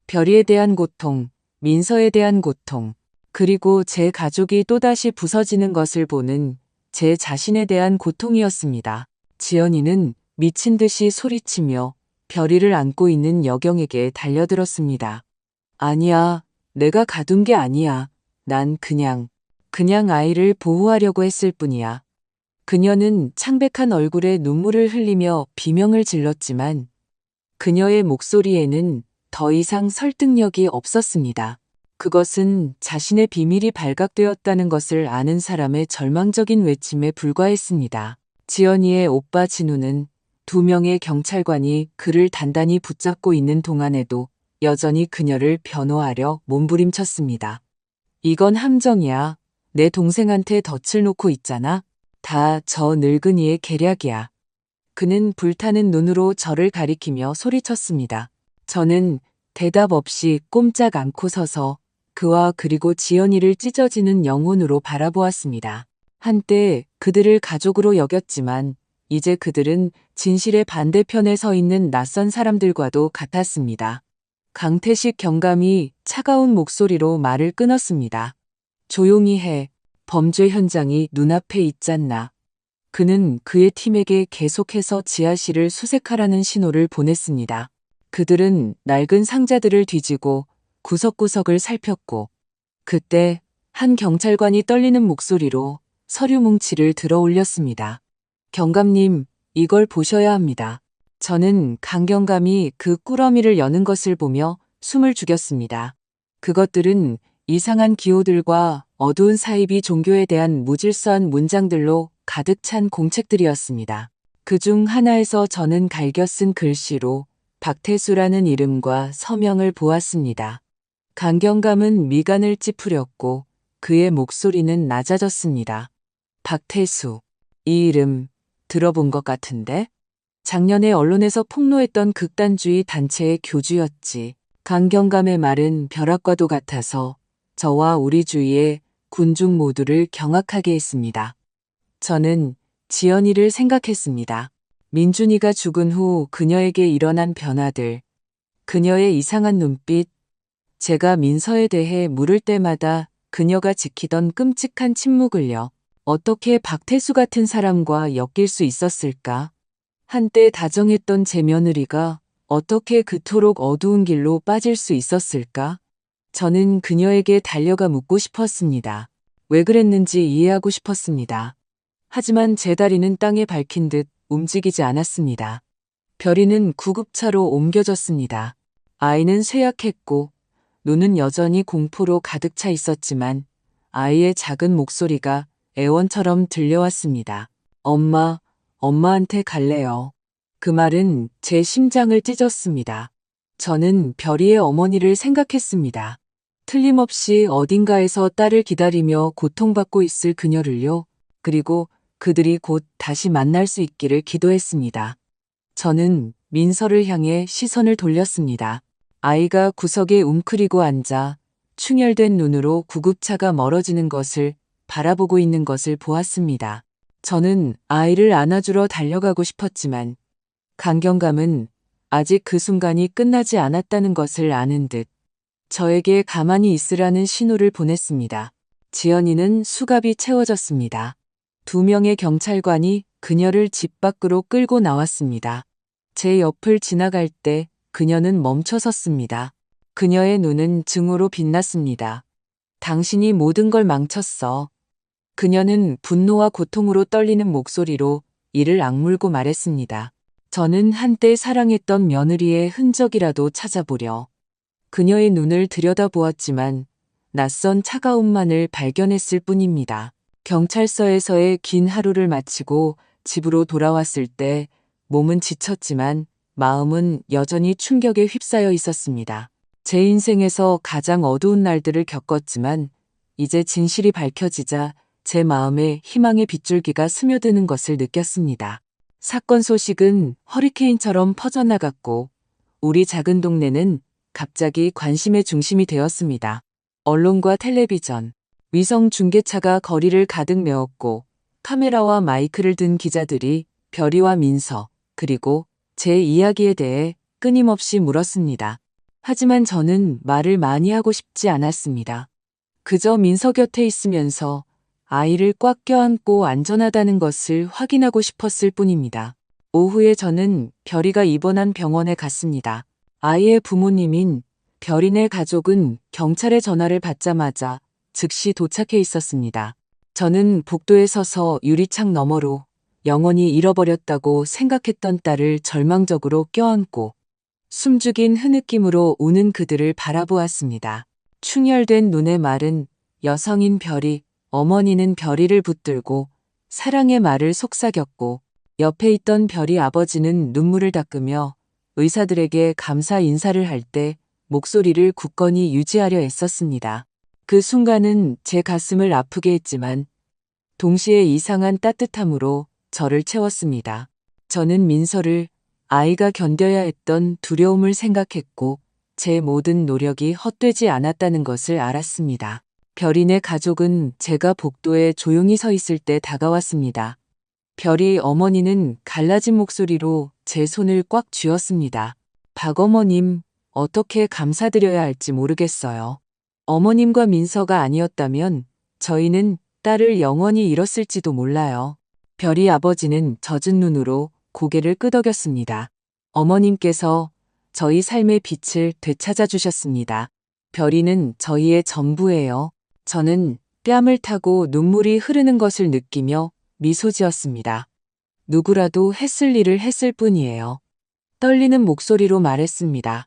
별이에 대한 고통, 민서에 대한 고통, 그리고 제 가족이 또다시 부서지는 것을 보는 제 자신에 대한 고통이었습니다. 지연이는 미친 듯이 소리치며 별이를 안고 있는 여경에게 달려들었습니다. 아니야, 내가 가둔 게 아니야. 난 그냥 아이를 보호하려고 했을 뿐이야. 그녀는 창백한 얼굴에 눈물을 흘리며 비명을 질렀지만 그녀의 목소리에는 더 이상 설득력이 없었습니다. 그것은 자신의 비밀이 발각되었다는 것을 아는 사람의 절망적인 외침에 불과했습니다. 지연이의 오빠 진우는 2명의 경찰관이 그를 단단히 붙잡고 있는 동안에도 여전히 그녀를 변호하려 몸부림쳤습니다. 이건 함정이야. 내 동생한테 덫을 놓고 있잖아. 다 저 늙은이의 계략이야. 그는 불타는 눈으로 저를 가리키며 소리쳤습니다. 저는 대답 없이 꼼짝 않고 서서 그와 그리고 지연이를 찢어지는 영혼으로 바라보았습니다. 한때 그들을 가족으로 여겼지만 이제 그들은 진실의 반대편에 서 있는 낯선 사람들과도 같았습니다. 강태식 경감이 차가운 목소리로 말을 끊었습니다. 조용히 해. 범죄 현장이 눈앞에 있잖나. 그는 그의 팀에게 계속해서 지하실을 수색하라는 신호를 보냈습니다. 그들은 낡은 상자들을 뒤지고 구석구석을 살폈고 그때 한 경찰관이 떨리는 목소리로 서류 뭉치를 들어 올렸습니다. 경감님, 이걸 보셔야 합니다. 저는 강경감이 그 꾸러미를 여는 것을 보며 숨을 죽였습니다. 그것들은 이상한 기호들과 어두운 사이비 종교에 대한 무질서한 문장들로 가득 찬 공책들이었습니다. 그중 하나에서 저는 갈겨 쓴 글씨로 박태수라는 이름과 서명을 보았습니다. 강경감은 미간을 찌푸렸고 그의 목소리는 낮아졌습니다. 박태수, 이 이름 들어본 것 같은데? 작년에 언론에서 폭로했던 극단주의 단체의 교주였지. 강경감의 말은 벼락과도 같아서 저와 우리 주위의 군중 모두를 경악하게 했습니다. 저는 지연이를 생각했습니다. 민준이가 죽은 후 그녀에게 일어난 변화들, 그녀의 이상한 눈빛, 제가 민서에 대해 물을 때마다 그녀가 지키던 끔찍한 침묵을요. 어떻게 박태수 같은 사람과 엮일 수 있었을까? 한때 다정했던 제 며느리가 어떻게 그토록 어두운 길로 빠질 수 있었을까? 저는 그녀에게 달려가 묻고 싶었습니다. 왜 그랬는지 이해하고 싶었습니다. 하지만 제 다리는 땅에 박힌 듯 움직이지 않았습니다. 별이는 구급차로 옮겨졌습니다. 아이는 쇠약했고 눈은 여전히 공포로 가득 차 있었지만 아이의 작은 목소리가 애원처럼 들려왔습니다. 엄마, 엄마한테 갈래요. 그 말은 제 심장을 찢었습니다. 저는 별이의 어머니를 생각했습니다. 틀림없이 어딘가에서 딸을 기다리며 고통받고 있을 그녀를요. 그리고 그들이 곧 다시 만날 수 있기를 기도했습니다. 저는 민서를 향해 시선을 돌렸습니다. 아이가 구석에 웅크리고 앉아 충혈된 눈으로 구급차가 멀어지는 것을 바라보고 있는 것을 보았습니다. 저는 아이를 안아주러 달려가고 싶었지만 강경감은 아직 그 순간이 끝나지 않았다는 것을 아는 듯 저에게 가만히 있으라는 신호를 보냈습니다. 지연이는 수갑이 채워졌습니다. 2명의 경찰관이 그녀를 집 밖으로 끌고 나왔습니다. 제 옆을 지나갈 때 그녀는 멈춰섰습니다. 그녀의 눈은 증오로 빛났습니다. 당신이 모든 걸 망쳤어. 그녀는 분노와 고통으로 떨리는 목소리로 이를 악물고 말했습니다. 저는 한때 사랑했던 며느리의 흔적이라도 찾아보려 그녀의 눈을 들여다보았지만 낯선 차가움만을 발견했을 뿐입니다. 경찰서에서의 긴 하루를 마치고 집으로 돌아왔을 때 몸은 지쳤지만 마음은 여전히 충격에 휩싸여 있었습니다. 제 인생에서 가장 어두운 날들을 겪었지만 이제 진실이 밝혀지자 제 마음에 희망의 빗줄기가 스며드는 것을 느꼈습니다. 사건 소식은 허리케인처럼 퍼져나갔고 우리 작은 동네는 갑자기 관심의 중심이 되었습니다. 언론과 텔레비전, 위성 중계차가 거리를 가득 메웠고 카메라와 마이크를 든 기자들이 별이와 민서 그리고 제 이야기에 대해 끊임없이 물었습니다. 하지만 저는 말을 많이 하고 싶지 않았습니다. 그저 민서 곁에 있으면서 아이를 꽉 껴안고 안전하다는 것을 확인하고 싶었을 뿐입니다. 오후에 저는 별이가 입원한 병원에 갔습니다. 아이의 부모님인 별이네 가족은 경찰의 전화를 받자마자 즉시 도착해 있었습니다. 저는 복도에 서서 유리창 너머로 영원히 잃어버렸다고 생각했던 딸을 절망적으로 껴안고 숨죽인 흐느낌으로 우는 그들을 바라보았습니다. 충혈된 눈의 말은 여성인 별이, 어머니는 별이를 붙들고 사랑의 말을 속삭였고, 옆에 있던 별이 아버지는 눈물을 닦으며 의사들에게 감사 인사를 할 때 목소리를 굳건히 유지하려 애썼습니다. 그 순간은 제 가슴을 아프게 했지만 동시에 이상한 따뜻함으로 저를 채웠습니다. 저는 민서를, 아이가 견뎌야 했던 두려움을 생각했고 제 모든 노력이 헛되지 않았다는 것을 알았습니다. 별이네 가족은 제가 복도에 조용히 서 있을 때 다가왔습니다. 별이 어머니는 갈라진 목소리로 제 손을 꽉 쥐었습니다. 박어머님, 어떻게 감사드려야 할지 모르겠어요. 어머님과 민서가 아니었다면 저희는 딸을 영원히 잃었을지도 몰라요. 별이 아버지는 젖은 눈으로 고개를 끄덕였습니다. 어머님께서 저희 삶의 빛을 되찾아 주셨습니다. 별이는 저희의 전부예요. 저는 뺨을 타고 눈물이 흐르는 것을 느끼며 미소 지었습니다. 누구라도 했을 일을 했을 뿐이에요. 떨리는 목소리로 말했습니다.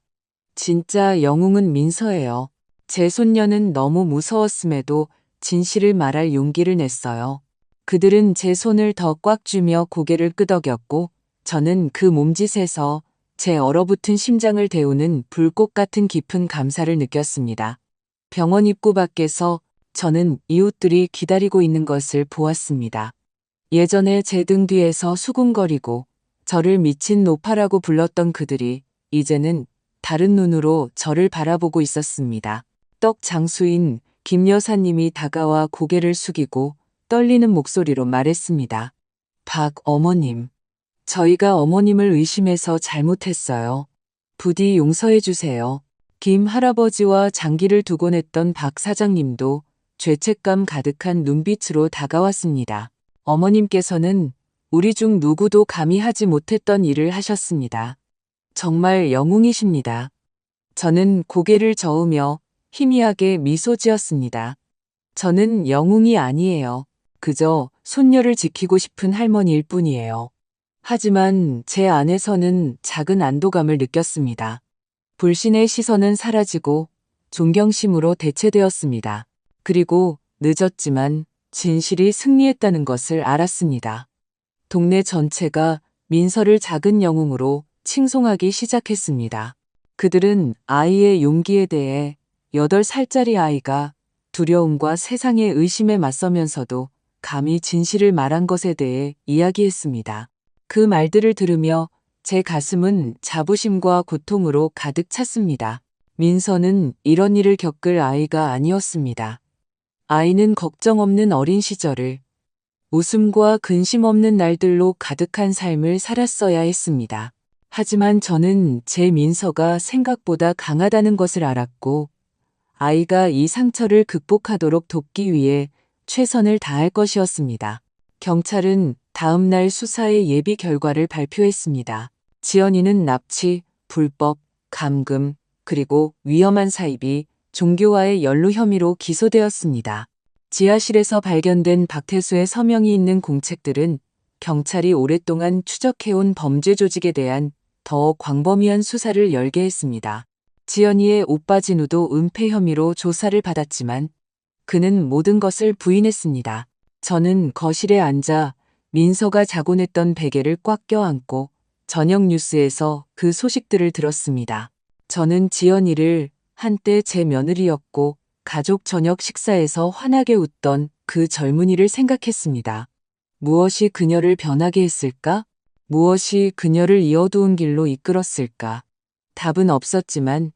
진짜 영웅은 민서예요. 제 손녀는 너무 무서웠음에도 진실을 말할 용기를 냈어요. 그들은 제 손을 더 꽉 쥐며 고개를 끄덕였고 저는 그 몸짓에서 제 얼어붙은 심장을 데우는 불꽃 같은 깊은 감사를 느꼈습니다. 병원 입구 밖에서 저는 이웃들이 기다리고 있는 것을 보았습니다. 예전에 제 등 뒤에서 수군거리고 저를 미친 노파라고 불렀던 그들이 이제는 다른 눈으로 저를 바라보고 있었습니다. 떡 장수인 김 여사님이 다가와 고개를 숙이고 떨리는 목소리로 말했습니다. 박 어머님, 저희가 어머님을 의심해서 잘못했어요. 부디 용서해 주세요. 김 할아버지와 장기를 두곤 했던 박 사장님도 죄책감 가득한 눈빛으로 다가왔습니다. 어머님께서는 우리 중 누구도 감히 하지 못했던 일을 하셨습니다. 정말 영웅이십니다. 저는 고개를 저으며 희미하게 미소 지었습니다. 저는 영웅이 아니에요. 그저 손녀를 지키고 싶은 할머니일 뿐이에요. 하지만 제 안에서는 작은 안도감을 느꼈습니다. 불신의 시선은 사라지고 존경심으로 대체되었습니다. 그리고 늦었지만 진실이 승리했다는 것을 알았습니다. 동네 전체가 민서를 작은 영웅으로 칭송하기 시작했습니다. 그들은 아이의 용기에 대해 8살짜리 아이가 두려움과 세상의 의심에 맞서면서도 감히 진실을 말한 것에 대해 이야기했습니다. 그 말들을 들으며 제 가슴은 자부심과 고통으로 가득 찼습니다. 민서는 이런 일을 겪을 아이가 아니었습니다. 아이는 걱정 없는 어린 시절을 웃음과 근심 없는 날들로 가득한 삶을 살았어야 했습니다. 하지만 저는 제 민서가 생각보다 강하다는 것을 알았고 아이가 이 상처를 극복하도록 돕기 위해 최선을 다할 것이었습니다. 경찰은 다음 날 수사의 예비 결과를 발표했습니다. 지연이는 납치, 불법, 감금, 그리고 위험한 사입이 종교와의 연루 혐의로 기소되었습니다. 지하실에서 발견된 박태수의 서명이 있는 공책들은 경찰이 오랫동안 추적해온 범죄 조직에 대한 더 광범위한 수사를 열게 했습니다. 지연이의 오빠 진우도 은폐 혐의로 조사를 받았지만 그는 모든 것을 부인했습니다. 저는 거실에 앉아 민서가 자곤 했던 베개를 꽉 껴안고 저녁 뉴스에서 그 소식들을 들었습니다. 저는 지연이를 한때 제 며느리였고 가족 저녁 식사에서 환하게 웃던 그 젊은이를 생각했습니다. 무엇이 그녀를 변하게 했을까? 무엇이 그녀를 이 어두운 길로 이끌었을까? 답은 없었지만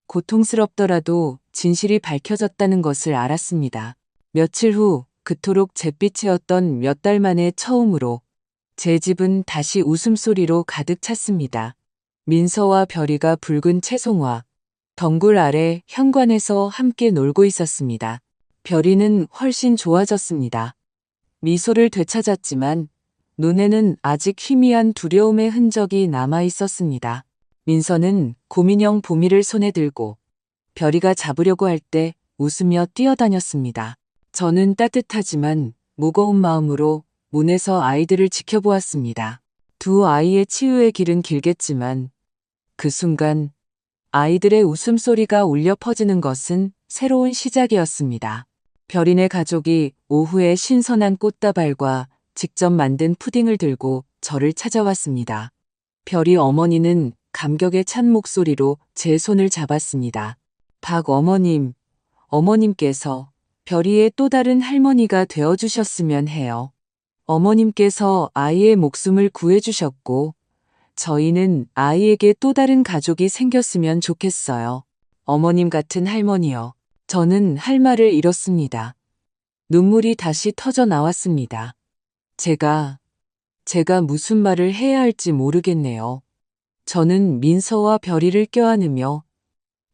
고통스럽더라도 진실이 밝혀졌다는 것을 알았습니다. 며칠 후 그토록 잿빛이었던 몇 달 만에 처음으로 제 집은 다시 웃음소리로 가득 찼습니다. 민서와 별이가 붉은 채송화, 덩굴 아래 현관에서 함께 놀고 있었습니다. 별이는 훨씬 좋아졌습니다. 미소를 되찾았지만 눈에는 아직 희미한 두려움의 흔적이 남아 있었습니다. 민서는 곰인형 보미를 손에 들고 별이가 잡으려고 할 때 웃으며 뛰어다녔습니다. 저는 따뜻하지만 무거운 마음으로 문에서 아이들을 지켜보았습니다. 두 아이의 치유의 길은 길겠지만 그 순간 아이들의 웃음소리가 울려 퍼지는 것은 새로운 시작이었습니다. 별이네 가족이 오후에 신선한 꽃다발과 직접 만든 푸딩을 들고 저를 찾아왔습니다. 별이 어머니는 감격에 찬 목소리로 제 손을 잡았습니다. 박 어머님, 어머님께서 별이의 또 다른 할머니가 되어주셨으면 해요. 어머님께서 아이의 목숨을 구해주셨고, 저희는 아이에게 또 다른 가족이 생겼으면 좋겠어요. 어머님 같은 할머니요. 저는 할 말을 잃었습니다. 눈물이 다시 터져 나왔습니다. 제가 무슨 말을 해야 할지 모르겠네요. 저는 민서와 별이를 껴안으며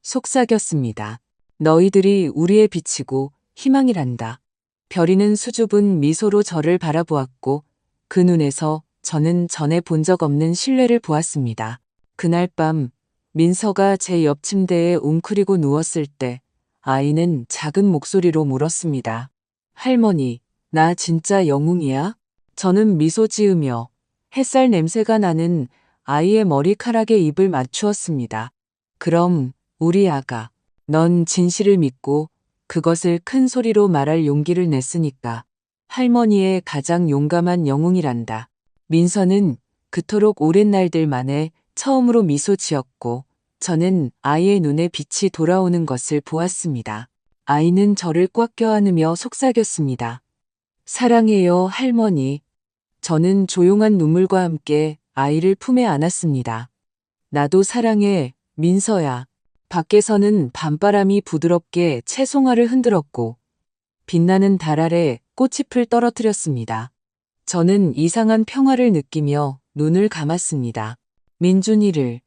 속삭였습니다. 너희들이 우리의 빛이고 희망이란다. 별이는 수줍은 미소로 저를 바라보았고 그 눈에서 저는 전에 본 적 없는 신뢰를 보았습니다. 그날 밤 민서가 제 옆 침대에 웅크리고 누웠을 때 아이는 작은 목소리로 물었습니다. 할머니, 나 진짜 영웅이야? 저는 미소 지으며 햇살 냄새가 나는 아이의 머리카락에 입을 맞추었습니다. 그럼 우리 아가, 넌 진실을 믿고 그것을 큰 소리로 말할 용기를 냈으니까 할머니의 가장 용감한 영웅이란다. 민서는 그토록 오랜 날들 만에 처음으로 미소 지었고 저는 아이의 눈에 빛이 돌아오는 것을 보았습니다. 아이는 저를 꽉 껴안으며 속삭였습니다. 사랑해요, 할머니. 저는 조용한 눈물과 함께 아이를 품에 안았습니다. 나도 사랑해, 민서야. 밖에서는 밤바람이 부드럽게 채송화를 흔들었고 빛나는 달 아래 꽃잎을 떨어뜨렸습니다. 저는 이상한 평화를 느끼며 눈을 감았습니다. 민준이를,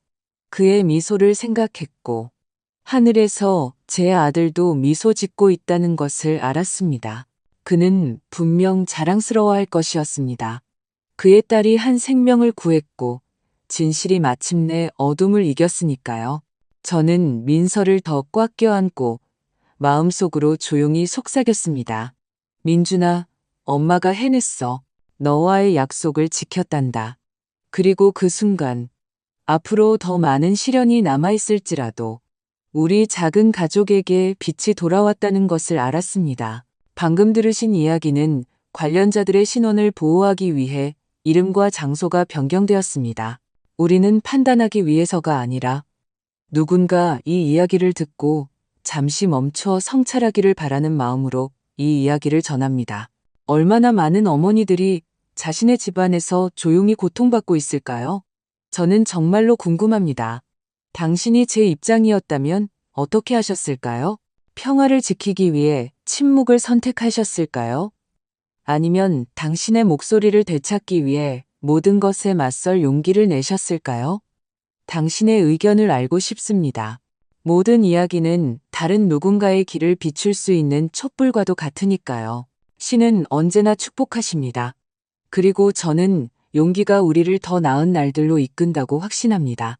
그의 미소를 생각했고 하늘에서 제 아들도 미소 짓고 있다는 것을 알았습니다. 그는 분명 자랑스러워할 것이었습니다. 그의 딸이 한 생명을 구했고 진실이 마침내 어둠을 이겼으니까요. 저는 민서를 더 꽉 껴안고 마음속으로 조용히 속삭였습니다. 민준아, 엄마가 해냈어. 너와의 약속을 지켰단다. 그리고 그 순간 앞으로 더 많은 시련이 남아있을지라도 우리 작은 가족에게 빛이 돌아왔다는 것을 알았습니다. 방금 들으신 이야기는 관련자들의 신원을 보호하기 위해 이름과 장소가 변경되었습니다. 우리는 판단하기 위해서가 아니라 누군가 이 이야기를 듣고 잠시 멈춰 성찰하기를 바라는 마음으로 이 이야기를 전합니다. 얼마나 많은 어머니들이 자신의 집안에서 조용히 고통받고 있을까요? 저는 정말로 궁금합니다. 당신이 제 입장이었다면 어떻게 하셨을까요? 평화를 지키기 위해 침묵을 선택하셨을까요? 아니면 당신의 목소리를 되찾기 위해 모든 것에 맞설 용기를 내셨을까요? 당신의 의견을 알고 싶습니다. 모든 이야기는 다른 누군가의 길을 비출 수 있는 촛불과도 같으니까요. 신은 언제나 축복하십니다. 그리고 저는 용기가 우리를 더 나은 날들로 이끈다고 확신합니다.